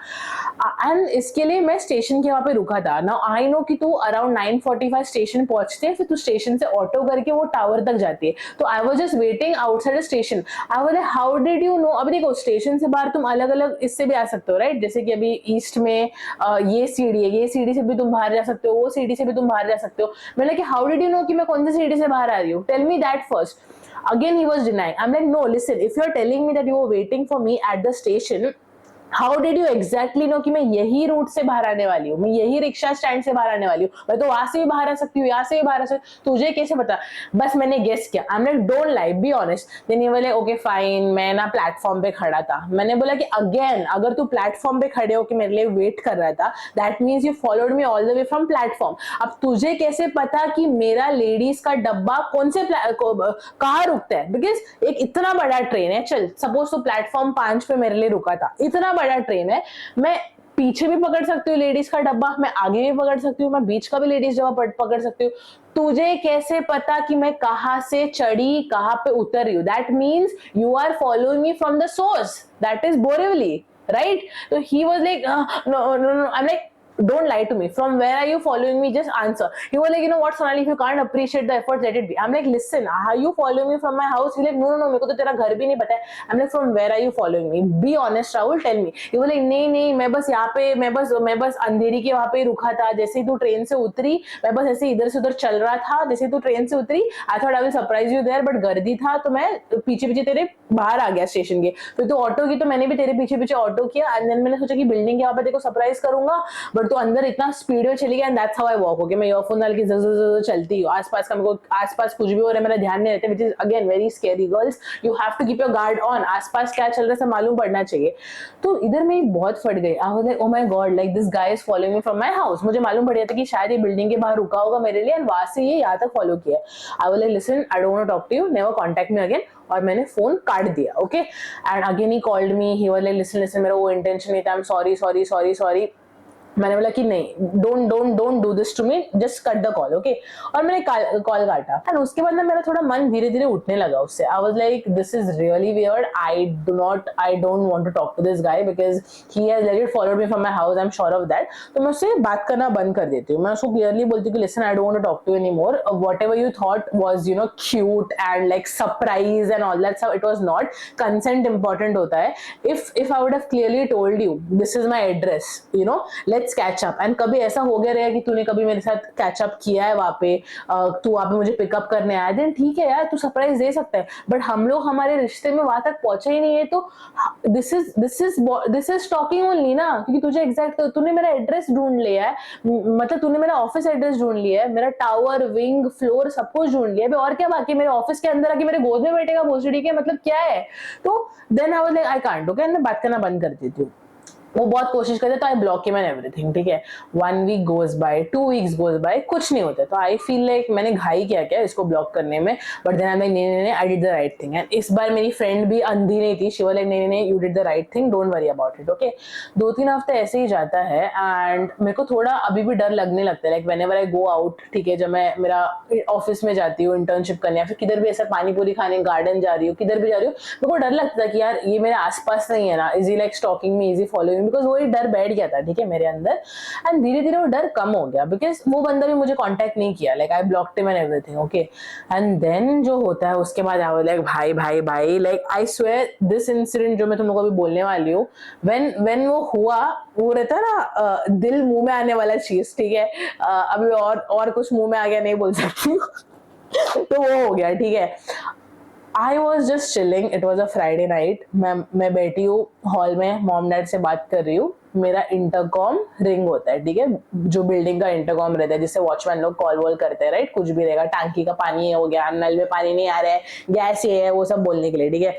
and इसके लिए मैं स्टेशन के वहाँ पे रुका था। Now I know कि तू around 9:45 स्टेशन पहुंचते हैं, फिर तू स्टेशन से ऑटो करके वो टावर तक जाती है, तो I was just waiting outside the station. I was like, how did you know? अभी देखो, स्टेशन से बाहर तुम अलग अलग इससे भी आ सकते हो, राइट? जैसे कि अभी ईस्ट में ये सीढ़ी है, ये सीढ़ी से भी तुम बाहर जा सकते हो, वो सीढ़ी से भी तुम बाहर जा सकते हो। मैंने कि हाउ डिड यू नो कि मैं कौन सी सीढ़ी से बाहर आ रही हूँ? Tell me that first. Again he was denying. I'm like, no, listen, if you're telling me that you were waiting for me at the station, how did you exactly know कि मैं यही रूट से बाहर आने वाली हूँ, मैं यही रिक्शा स्टैंड से बाहर आने वाली हूँ, मैं तो वहां से भी बाहर आ सकती हूँ, यहाँ से भी बाहर आ सकती हूँ, तुझे कैसे पता? बस मैंने गेस किया। I am like, don't lie, be honest. Then ये बोले, ओके फाइन, मैं ना प्लेटफॉर्म पे खड़ा था। मैंने बोला कि अगेन, अगर तू प्लेटफॉर्म पे खड़े हो कि मेरे लिए वेट कर रहा था, that means you followed me all the way from platform. अब तुझे कैसे पता कि मेरा लेडीज का डब्बा कौन से कहाँ रुकता है? बिकॉज एक इतना बड़ा ट्रेन है, चल सपोज तो प्लेटफॉर्म 5 पे मेरे लिए रुका था, इतना बड़ा ट्रेन है, मैं पीछे भी पकड़ सकती हूँ लेडीज का डब्बा, मैं आगे भी पकड़ सकती हूँ, मैं बीच का भी लेडीज डब्बा पकड़ सकती हूँ। तुझे कैसे पता कि मैं कहां से चढ़ी, कहां पे उतर रही हूँ? That means you are following me from the source, that is Borivali, right? तो he was like, no, I am like, don't lie to me, from where are you following me, just answer. He was like, you know what Sonali, if you can't appreciate the effort, let it be. I'm like, listen, are you following me from my house? He's like, no, मेरे को तो तेरा घर भी नहीं पता है। I'm like, from where are you following me? Be honest Rahul, tell me. He was like, नहीं, मैं बस यहाँ पे, मैं बस अंधेरी के वहाँ पे रुका था, जैसे ही तू ट्रेन से उतरी मैं बस ऐसे इधर से उधर चल रहा था, जैसे तू ट्रेन से उतरी I thought I will surprise you there, but गर्दी था तो मैं पीछे तेरे बाहर आ गया स्टेशन के। फिर तू ऑटो की, तो मैंने भी तेरे पीछे ऑटो किया, एंड देन मैंने सोचा कि बिल्डिंग के वहाँ पे तेरे को सरप्राइज करूंगा, बट तो अंदर इतना स्पीड में चली गया, and that's how I walk. Okay, मैं ईयरफोन डाल के चलती हूँ, आसपास का, मेरे को आसपास कुछ भी हो रहा है मेरा ध्यान नहीं रहता, which is again very scary. Girls, you have to keep your guard on, आसपास क्या चल रहा है सब मालूम पड़ना चाहिए। तो इधर मैं बहुत फट गई। आई was like, oh my God, like this guy is following me from my house. मुझे मालूम पड़ गया था कि शायद ये बिल्डिंग के बाहर रुका होगा मेरे लिए, एंड वहां से ये यहाँ तक फॉलो किया। I was like, listen, I don't want to talk to you, never contact me again. और मैंने फोन काट दिया, okay. And again he called me, he was like, listen, मेरा वो इंटेंशन नहीं था, आई एम सॉरी। मैंने बोला कि नहीं, don't do this to me, just cut the call, okay. और मैंने कॉल काटा एंड उसके बाद ना मेरा थोड़ा मन धीरे धीरे उठने लगा उससे। I was like this is really weird, I don't want to talk to this guy because he has legit followed me from my house, I am sure of that. तो मैं उससे बात करना बंद कर देती हूँ। मैं उसको क्लियरली बोलती हूँ कि listen, I don't want to talk to you anymore, whatever you thought was cute and like surprise and all that सब, it was not. Consent important होता है। If I would have clearly told you this is my address, let's catch up, and कभी ऐसा हो गया रहेगा कि तूने कभी मेरे साथ कैच अप किया है वहां पे, तू वहां पे मुझे पिकअप करने आया, देन ठीक है यार, तू सरप्राइज दे सकता है। बट हम लोग हमारे रिश्ते में वहां तक पहुंचे ही नहीं है, तो दिस इज टॉकिंग ओनली ना, क्योंकि तुझे एग्जैक्ट, तूने मेरा एड्रेस ढूंढ लिया है, मतलब तूने मेरा ऑफिस एड्रेस ढूंढ लिया है, मेरा टावर, विंग, फ्लोर सब कुछ ढूंढ लिया है, और क्या बाकी, मेरे ऑफिस के अंदर आके मेरे गोद में बैठेगा भोसड़ी के, मतलब क्या है। तो then I was like I can't, okay, मैं बात करना बंद कर देती हूँ। वो बहुत कोशिश करते, तो I block him and everything, ठीक है। 1 week goes by, 2 weeks goes by, कुछ नहीं होता, तो आई फील लाइक मैंने घाई किया क्या इसको ब्लॉक करने में। बट देन आई लाइक नहीं, I did the right thing. And इस बार मेरी फ्रेंड भी अंधी नहीं थी, शी वाज लाइक नहीं, you did the right thing, don't worry about it, okay. 2-3 हफ्ते ऐसे ही जाता है एंड मेरे को थोड़ा अभी भी डर लगने लगता है, like whenever I go out, ठीक है, जब मैं मेरा ऑफिस में जाती हूँ इंटर्नशिप करने, या फिर किधर भी ऐसा पानी पूरी खाने, गार्डन जा रही हूँ, किधर भी जा रही हूँ, मेरे को डर लगता है कि यार ये मेरे आसपास नहीं है ना, is he like stalking me, is he following, because वो डर बैठ गया था, ठीक है, मेरे अंदर। एंड धीरे धीरे वो डर कम हो गया बिकॉज वो बंदा भी मुझे कांटेक्ट नहीं किया, like I blocked him and everything, okay. And then जो होता है उसके बाद आई वाज लाइक भाई, like I swear this incident जो मैं तुम लोगों को अभी बोलने वाली हूँ, व्हेन वो हुआ, वो रहता है ना दिल मुंह में आने वाला चीज, ठीक है। अभी और कुछ मुंह में आ गया, नहीं बोल सकती तो वो हो गया, ठीक है। I was just chilling, it was a Friday night, मैं बैठी हूँ हॉल में, मॉम डैड से बात कर रही हूँ, मेरा इंटरकॉम रिंग होता है, ठीक है, जो बिल्डिंग का इंटरकॉम रहता है जिससे वॉचमैन लोग कॉल वॉल करते हैं, राइट, कुछ भी रहेगा, टांकी का पानी हो गया, नल में पानी नहीं आ रहा है, गैस ये है, वो सब बोलने के लिए, ठीक है।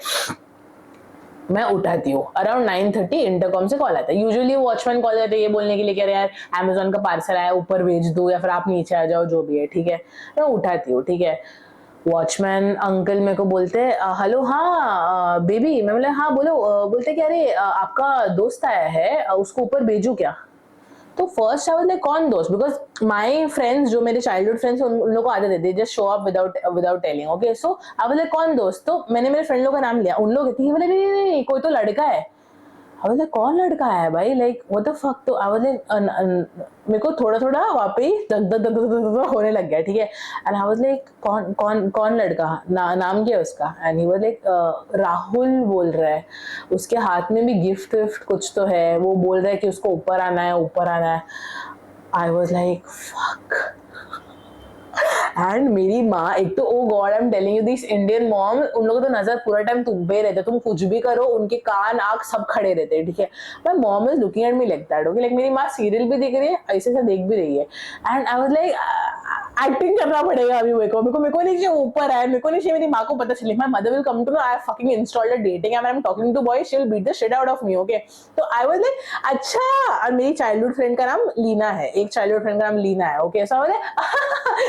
मैं उठाती हूँ, अराउंड 9:30 इंटरकॉम से कॉल आता है। यूजुअली वॉचमैन कॉल करते हैं ये बोलने के लिए, कह रहे यार अमेजोन का पार्सल आया, ऊपर भेज दो या फिर आप नीचे आ जाओ, जो भी है, ठीक है। मैं उठाती हूँ, ठीक है। वॉचमैन अंकल मेरे को बोलते हेलो, हाँ बेबी। मैं बोला हाँ बोलो। बोलते कि अरे आपका दोस्त आया है, उसको ऊपर भेजू क्या। तो फर्स्ट आई वाज लाइक कौन दोस्त, बिकॉज माय फ्रेंड्स जो मेरे चाइल्डहुड फ्रेंड्स उन लोगों को आदत है, they just show up without telling, okay. So I was like कौन दोस्त, तो मैंने मेरे फ्रेंड लोगों का नाम लिया, उन लोग कहते हैं नहीं कोई तो लड़का है। आई वाज लाइक कौन लड़का है भाई, लाइक व्हाट द फक। तो आई वाज लाइक मेरे को थोड़ा थोड़ा वहाँ पे धक धक धक धक धक होने लग गया, ठीक है। एंड आई वाज लाइक कौन कौन कौन लड़का, नाम क्या है उसका। And he was like Rahul बोल रहा है, उसके हाथ में भी गिफ्ट विफ्ट कुछ तो है, वो बोल रहा है कि उसको ऊपर आना है, ऊपर आना है। I was like fuck. And मेरी माँ, एक तो oh god, I am telling you, this Indian mom, उन लोगों तो नजर पूरा टाइम तुम पे रहते, तुम कुछ भी करो उनके कान आंख सब खड़े रहते हैं, ठीक है। My mom is looking at me like that, okay, like मेरी माँ सीरियल भी देख रही है, ऐसे ऐसे देख भी रही है। And I was like acting करना पड़ेगा अभी मेरे को नहीं चाहिए ऊपर है, मेरे को नहीं चाहिए मेरी माँ को पता चले, my mother will come to know I fucking installed a dating and I am talking to boys, she will beat the shit out of me, okay. तो आई वाज लाइक अच्छा। और मेरी चाइल्डहुड फ्रेंड का नाम लीना है, एक चाइल्डहुड फ्रेंड का नाम लीना है, ओके। सो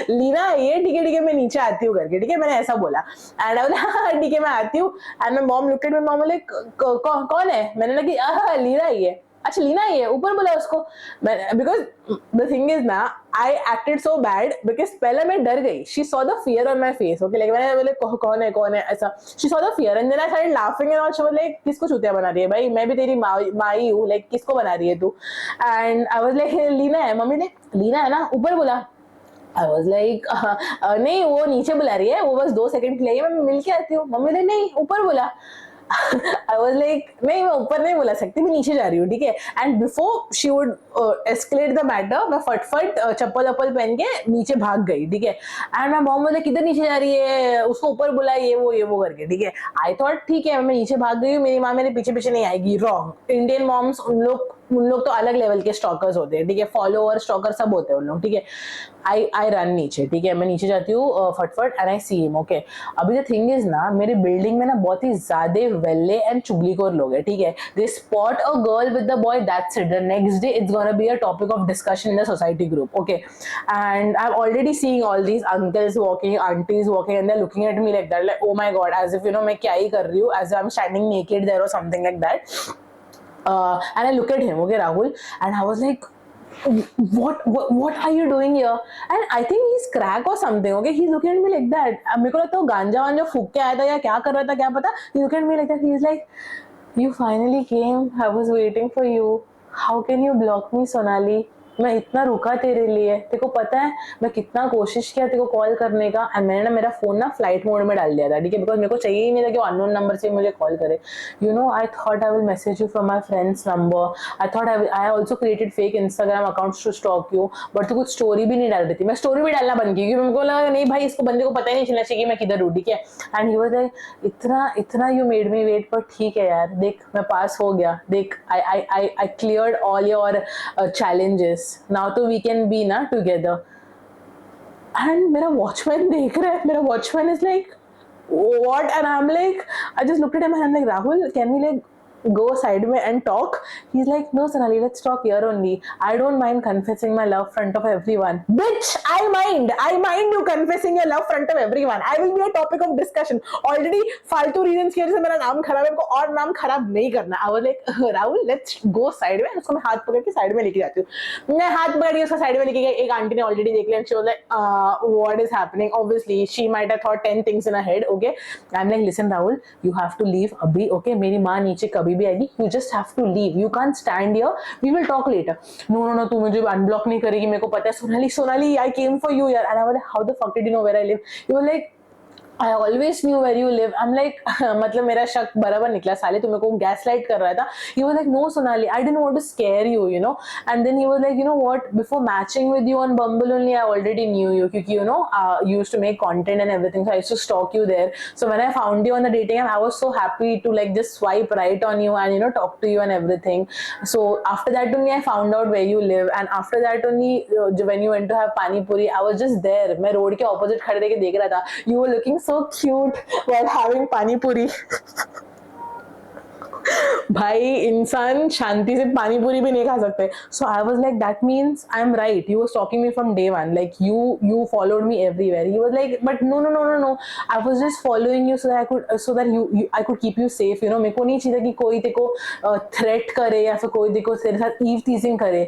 लीना ये ठीक है मैं नीचे आती हूँ करके, ठीक है, मैंने ऐसा बोला। एंड आई हाँ ठीक है मैं आती हूँ। And my mom looked at me, mom like कौन है। मैंने लगी लीना ही है। अच्छा लीना ही है, ऊपर बोला उसको। बिकॉज द थिंग इज ना, I acted so bad because पहले मैं डर गई, she saw the fear on my face, okay, like मैंने बोले कौन है ऐसा, she saw the fear and then I started laughing and all. She was like किसको चूतिया बना रही है भाई, मैं भी तेरी माई हूँ, लाइक किसको बना रही है तू। And I was like Leena है। मम्मी ने लीना है ना, ऊपर बोला। आई वॉज लाइक नहीं वो नीचे बुला रही है, वो बस 2 सेकंड के लिए, मैं मिल के आती हूँ। मम्मी ने नहीं ऊपर बोला। आई वॉज लाइक नहीं मैं ऊपर नहीं बोला सकती, मैं नीचे जा रही हूँ, ठीक है। And before she would escalate the matter, मैं फटफट चप्पल वप्पल पहन के नीचे भाग गई, ठीक है। एंड मैं मॉम बोले किधर नीचे जा रही है, उसको ऊपर बुला, ये वो करके, ठीक है। आई थॉट ठीक है मैं नीचे भाग गई हूँ, मेरी माँ मेरे पीछे पीछे नहीं आएगी। रॉन्ग। इंडियन मॉम्स उन लोग तो अलग लेवल के स्टॉकर्स होते हैं, ठीक है, फॉलोअर स्टॉकर सब होते हैं उन लोग, ठीक है। आई रन नीचे, ठीक है, मैं नीचे जाती हूँ फटफट and I see him, okay. अभी द थिंग इज ना, मेरे बिल्डिंग में ना बहुत ही ज्यादा वेल्ले एंड चुगलीखोर लोग हैं, ठीक है। They spot a girl with the boy, that's it, the next day it's gonna be a topic of discussion in the society group, okay. And I am already seeing all these uncles walking, aunties walking and they are looking at me like that, like oh my god, as if मैं क्या ही कर रही हूँ, as I am standing naked there और something like that. And I look at him, okay, Rahul, and I was like, what are you doing here? And I think he's crack or something. Okay, he's looking at me like that. मेरे को लगता है वो गांजा वांजा फूक के आया था या क्या कर रहा था क्या पता. He looked at me like that. He's like, you finally came. I was waiting for you. How can you block me, Sonali? मैं इतना रुका तेरे लिए, तेरे को पता है मैं कितना कोशिश किया तेरे को कॉल करने का, एंड मैंने ना मेरा फोन ना फ्लाइट मोड में डाल दिया था, ठीक है, बिकॉज मेरे को चाहिए ही नहीं था कि वो अननोन नंबर से मुझे कॉल करे. You know, I thought I will message you from my friend's number. I thought I also created fake Instagram accounts to stalk you, but तू कुछ स्टोरी भी नहीं डाल रही थी. मैं स्टोरी भी डालना बंद की क्योंकि मेरे को लगा नहीं भाई इसको बंदे को पता ही नहीं चलना चाहिए कि मैं किधर हूँ, ठीक है. एंड ही वाज लाइक, इतना इतना यू मेड मी वेट, पर ठीक है यार, देख मैं पास हो गया, देख आई cleared all your challenges, now तो we can be ना together. And मेरा वॉचमैन देख रहा है, मेरा watchman is like what, and I'm like, I just looked at him and I'm like, Rahul, can we like go side में and talk? He's like, no Sonali, let's talk here only. I don't mind confessing my love front of everyone. Bitch, I mind you confessing your love front of everyone. I will be a topic of discussion. Already फालतू reasons की वजह से मेरा नाम खराब है, इनको और नाम खराब नहीं करना. I was like, Rahul, let's go side में. उसको मैं हाथ पकड़ के साइड में लेके जाती हूँ. मैं हाथ पकड़ के उसका साइड में लेके गई. एक आंटी ने ऑलरेडी देख लिया. She was like, what is happening? Obviously she might have thought 10 things in her head. Okay, I'm like, listen Rahul, you have to leave अभी. Okay, मेरी माँ नीचे कभी भी आएगी, you just have to leave, you can't stand here, we will talk later. No, तू मुझे अनब्लॉक नहीं करेगी, मेरे को पता है. Sonali I came for you यार. And I was like, how the fuck did you know where I live? You were like, I always knew where you live. I'm like, मतलब मेरा शक बराबर निकला, साले तू मेरे को गैसलाइट कर रहा था. He was like, no Sonali, I didn't want to scare you, you know. And then he was like, you know what, before matching with you on Bumble only, I already knew you, क्योंकि you know, you used to make content and everything, so I used to stalk you there. So when I found you on the dating app, I was so happy to like just swipe right on you and you know talk to you and everything. So after that only I found out where you live, and after that only when you went to have pani puri, I was just there. मैं रोड के opposite खड़े रह के देख रहा था. You were looking so cute while having pani puri. भाई इंसान शांति से पानी पूरी भी नहीं खा सकते. So I was like, that means I'm right. You were stalking me from day one. Like you followed me everywhere. He was like, but no. I was just following you so that I could keep you safe. You know, मेरे को नहीं चाहिए कि कोई तेरे को threat करे या फिर कोई तेरे को तेरे साथ eve teasing करे.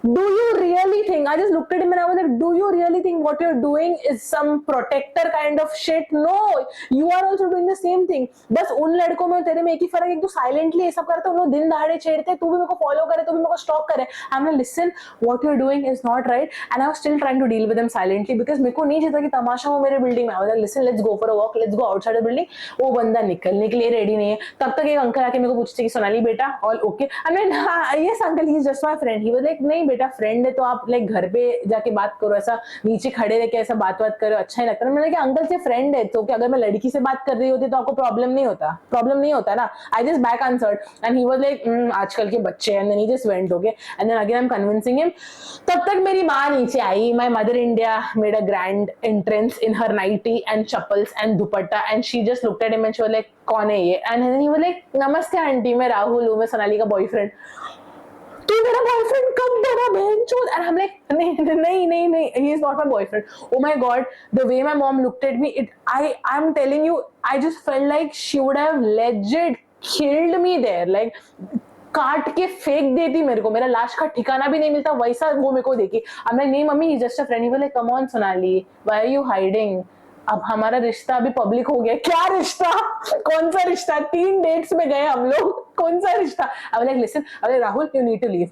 Do you really think? I just looked at him and I was like, do you really think what you're doing is some protector kind of shit? No, you are also doing the same thing. बस उन लड़कों में तेरे में एक ही फर्क है कि तू silently ये सब करता है, उन लोग दिन दहाड़े छेड़ते, तू भी मेरे को follow करे, तू भी मेरे को stalk करे. I'm like, listen, what you're doing is not right, and I was still trying to deal with them silently because मेरे को नहीं चाहिए कि तमाशा हो मेरे बिल्डिंग में. I was like, listen, let's go for a walk, let's go outside the building. वो बंदा निकलने के लिए रेडी नहीं है. तब तक एक अंकल आके मेरे को पूछते कि सोनाली बेटा all okay? I mean, yes uncle, he's just my friend. He was like, नहीं बेटा फ्रेंड है तो आप लाइक घर पे जाके बात करो, ऐसा नीचे खड़े रह के ऐसा बात करो, अच्छा ही लगता है. मैंने कहा अंकल से फ्रेंड है तो क्या अगर मैं लड़की से बात कर रही होती तो आपको प्रॉब्लम नहीं होता ना. I just back answered and he was like, आजकल के बच्चे. And then he just went. Okay, and then again I am convincing him. तब तक मेरी माँ नीचे आई. My mother India made a grand entrance in her nightie and chappals and dupatta, and she just looked at him and she was like, कौन है ये? And then he was like, नमस्ते आंटी, मैं राहुल हूँ, मैं सोनाली का बॉयफ्रेंड. तू मेरा बॉयफ्रेंड कब बना बहनचोद? And I'm like, नहीं, he is not my boyfriend. Oh my god, the way my mom looked at me, I'm telling you, I just felt like she would have legit killed me there. Like काट के फेंक देती मेरे को, मेरा लाश का ठिकाना भी नहीं मिलता, वैसा वो मेरे को देखी. I'm like, नहीं mummy, he's just a friend. He was like, come on Sonali, why are you hiding? अब हमारा रिश्ता अभी पब्लिक हो गया. क्या रिश्ता? कौन सा रिश्ता? 3 डेट्स में गए हम लोग, कौन सा रिश्ता? I was like, listen, Rahul, you need to leave.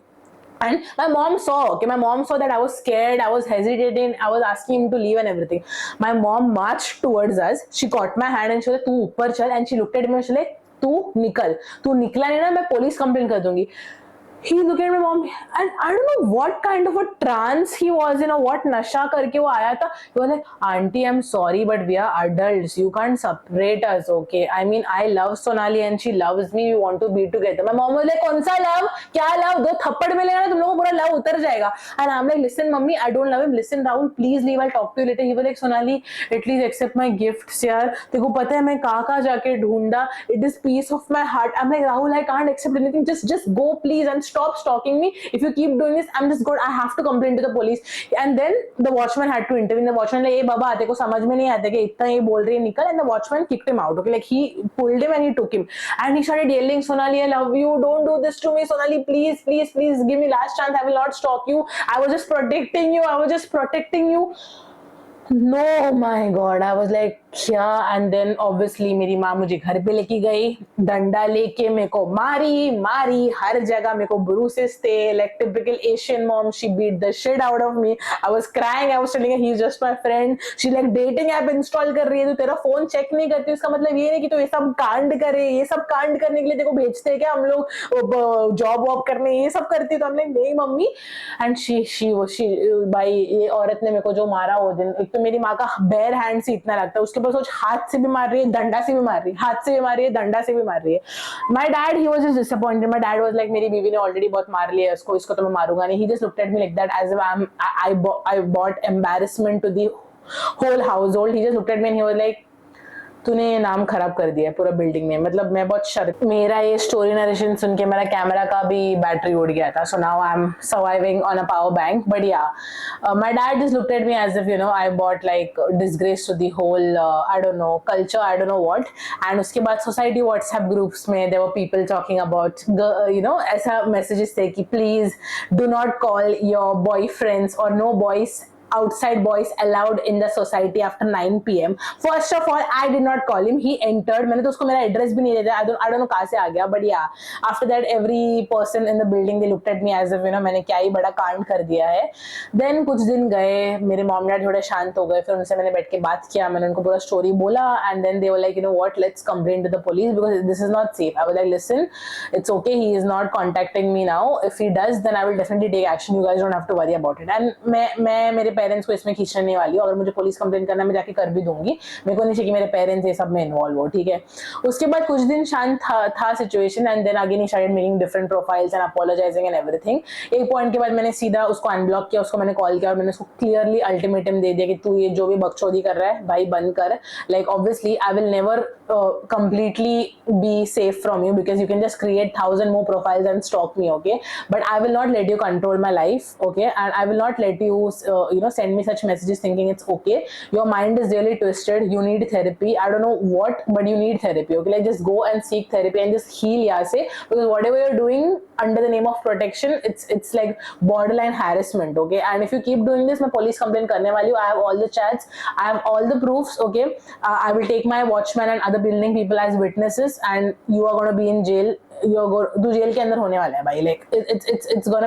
And my mom saw that I was scared, I was hesitating, I was asking him to leave and everything. My mom marched towards us. She caught my hand and she was like, तू ऊपर चल. And she looked at me and she was like, तू निकला नहीं ना, मैं पुलिस कंप्लेंट कर दूंगी. He looked at my mom and I don't know what kind of a trance he was in, or what नशा करके वो आया था. He was like, auntie, I'm sorry but we are adults, you can't separate us, okay? I mean, I love Sonali and she loves me, we want to be together. My mom was like, कौन सा love? क्या love? 2 थप्पड़ मिलेगा ना तुम लोगों को पूरा love उतर जाएगा. And I'm like, listen mummy, I don't love him. Listen Rahul, please leave, I'll talk to you later. He was like, Sonali, at least accept my gifts यार. तेरे को पता है मैं कहाँ जाके ढूंढा. It is piece of my heart. I'm like, Rahul, I can't accept anything. Just go please and stop stalking me. If you keep doing this, I'm just good. I have to complain to the police. And then the watchman had to intervene. The watchman like, "Hey baba, तेरे को समझ में नहीं आता कि इतना ये बोल रही है, निकल." And the watchman kicked him out. Okay, like he pulled him and he took him, and he started yelling, "Sonali, I love you. Don't do this to me, Sonali. Please, please, please, give me last chance. I will not stalk you. I was just protecting you. I was just protecting you." No, my God, I was like, क्या? And then obviously मेरी माँ मुझे घर पे लेके गई, डंडा लेके मेरे को मारी हर जगह, मेरे को bruises थे, like typical Asian mom. She beat the shit out of me. I was crying. I was telling her he's just my friend. She like dating app install कर रही है, तो तेरा फोन चेक नहीं करती, उसका मतलब ये नहीं कि तू ये सब कांड करे, ये सब कांड करने के लिए तेरे को भेजते हैं क्या हम लोग जॉब वॉब करने, ये सब करती, तो हम लाइक नहीं मम्मी. एंड शी भाई ये औरत ने मेरे को जो मारा वो दिन, एक तो मेरी माँ का बेयर हैंड से इतना लगता है, उसके पास सोच हाथ से भी मार रही है, डंडा से भी मार रही है, हाथ से भी मार रही है, डंडा से भी मार रही है. My dad he was just disappointed. My dad was like मेरी बीवी ने ऑलरेडी बहुत मार लिया इसको, इसको तो मैं मारूंगा नहीं. He just looked at me like that as if I bought embarrassment to the whole household. He just looked at me and he was like, तूने ये नाम खराब कर दिया है पूरा बिल्डिंग में. मतलब मैं बहुत मेरा ये स्टोरी नरेशन सुन के मेरा कैमरा का भी बैटरी उड़ गया था. So now I am surviving on a power bank. But yeah my dad just looked at me as if I bought like disgrace to the whole I don't know culture, I don't know what. And उसके बाद सोसाइटी व्हाट्सएप ग्रुप्स में there were people talking about ऐसा मैसेजेस थे कि please do not call your boyfriends और no boys outside boys allowed in the society after 9 p.m. First of all, I did not call him. He entered. मैंने तो उसको मेरा एड्रेस भी नहीं दिया. I don't know कहाँ से आ गया. But yeah, after that every person in the building they looked at me as if मैंने क्या ही बड़ा कांड कर दिया है. Then कुछ दिन गए, मेरे मॉम डैड थोड़े शांत हो गए, फिर उनसे मैंने बैठ के बात किया, मैंने उनको पूरा स्टोरी बोला. And then they were like, what, let's complain to the police because this is not safe. I was like, listen, it's okay. He is not contacting me now. If he does, then I will definitely take action. You guys don't have to worry about it. And मैं मेरे पेरेंट्स को इसमें खींचने नहीं वाली हूँ. अगर मुझे पुलिस कंप्लेन करना मैं जाके कर भी दूंगी. मेरे को नहीं चाहिए कि मेरे पेरेंट्स ये सब में इन्वॉल्व हो. ठीक है. उसके बाद कुछ दिन शांत था situation. And then again he started making different profiles and apologising and everything. एक पॉइंट के बाद मैंने सीधा उसको अनब्लॉक किया, उसको मैंने कॉल किया और मैंने उसको क्लियरली अल्टीमेटम दे दिया कि तू ये जो भी बकचोदी कर रहा है भाई बंद कर. Like obviously I will never completely be safe from you because you can just create 1,000 more profiles and stalk me, okay? But I will not let you control my life, okay? And I will not let you send me such messages thinking it's okay. Your mind is really twisted. You need therapy. I don't know what, but you need therapy, okay? Like just go and seek therapy and just heal yaar se, because whatever you're doing under the name of protection, it's like borderline harassment, okay? And if you keep doing this, मैं police complaint करने वाली हूँ. I have all the chats, I have all the proofs, okay? I will take my watchman and other building people as witnesses, and you are going to be in jail. तू जेल के अंदर होने वाला है भाई. Like it's gonna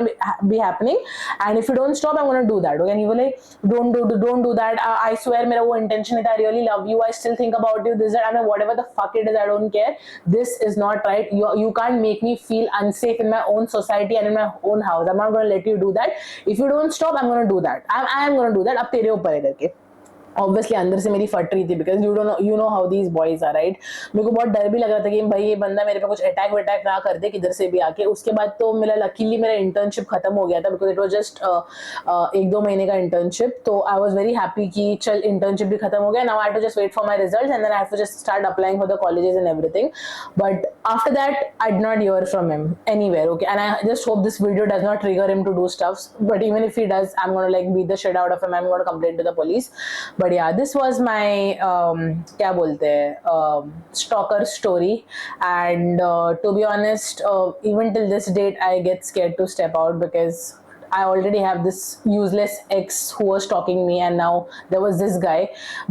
be happening, and if you don't stop, I'm gonna do that, okay? And you were like, don't do that. I swear मेरा वो intention है. I really love you. I still think about you. This, that, I mean, whatever the fuck it is, I don't care. This is not right. You can't make me feel unsafe in my own society and in my own house. I'm not gonna let you do that. If you don't stop, I'm gonna do that. I am gonna do that. अब तेरे ऊपर है करके. ऑब्वियसली अंदर से मेरी फट रही थी because you know how these boys are, right. मेरे को बहुत डर भी लग रहा था कि भाई ये बंदा मेरे पे कुछ अटैक वटैक ना कर दे किधर से भी आके. उसके बाद तो मेरा लकीली मेरा इंटर्नशिप खत्म हो गया था बिकॉज इट वाज जस्ट 1-2 महीने का इंटर्नशिप. तो आई वाज वेरी हैप्पी कि चल इंटर्नशिप भी खत्म हो गया. Now I have to just wait for my results and then I have to just start applying for the colleges and everything. But after that I did not hear from him anywhere, okay? And I just hope this video does not trigger him to do stuffs. But even if he does, I am gonna like beat the shit out of him. I am gonna complain to the police. But या, दिस वाज my क्या बोलते हैं stalker story. And to be honest, even till this date I get scared to step out because I already have this useless ex who was stalking me, and now there was this guy.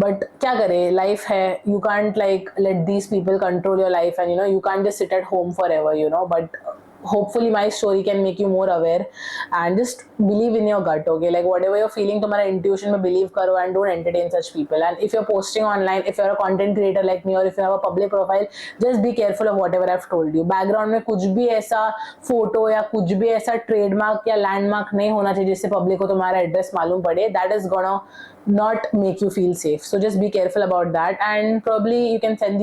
But क्या करे, life है. You can't like let these people control your life, and you can't just sit at home forever, but hopefully my story can make you more aware, and just believe in your gut, okay? Like whatever you're feeling, तुम्हारा intuition में believe करो and don't entertain such people. And if you're posting online, if you're a content creator like me, or if you have a public profile, just be careful of whatever I've told you. Background में कुछ भी ऐसा फोटो या कुछ भी ऐसा ट्रेडमार्क या लैंडमार्क नहीं होना चाहिए जिससे पब्लिक को तुम्हारा एड्रेस मालूम पड़े. That is gonna not make you feel safe. So just be careful about that. And probably you can send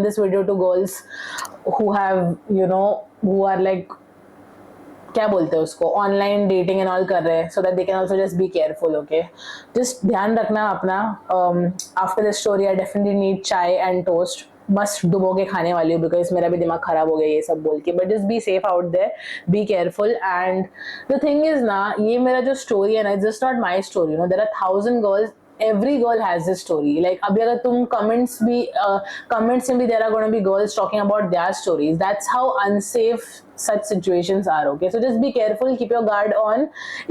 this video to girls who have who are like क्या बोलते हैं उसको, ऑनलाइन डेटिंग एंड ऑल कर रहे हैं, so that they can also just be careful, okay? Just ध्यान रखना अपना. After this story I definitely need चाय एंड टोस्ट. मस्त डुबो के खाने वाली हूँ, बिकॉज मेरा भी दिमाग खराब हो गया ये सब बोल के. But just be safe out there, be careful. And the thing is ना, ये मेरा जो स्टोरी है ना, it's just not my story, you know. There are 1000 girls, every girl has this story. Like abhi agar tum comments mein bhi there are going to be girls talking about their stories. That's how unsafe such situations are. Okay, so just be careful, keep your guard on.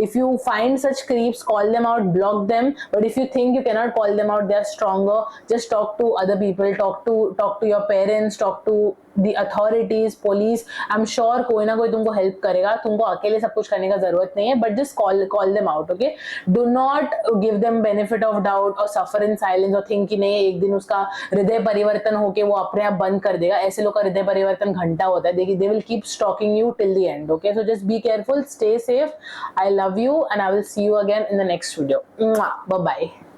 If you find such creeps, call them out, block them. But if you think you cannot call them out, they are stronger, just talk to other people, talk to your parents, talk to the authorities, police. I'm sure कोई ना कोई तुमको हेल्प करेगा. तुमको अकेले सब कुछ करने का जरूरत नहीं है. But just call them out. Okay, do not give them benefit of doubt or suffer in silence or think कि नहीं एक दिन उसका हृदय परिवर्तन होके वो अपने आप बंद कर देगा. ऐसे लोग का हृदय परिवर्तन घंटा होता है. देखिए, they will keep stalking you till the end. Okay, so just be careful, stay safe. I love you and I will see you again in the next video. Bye bye.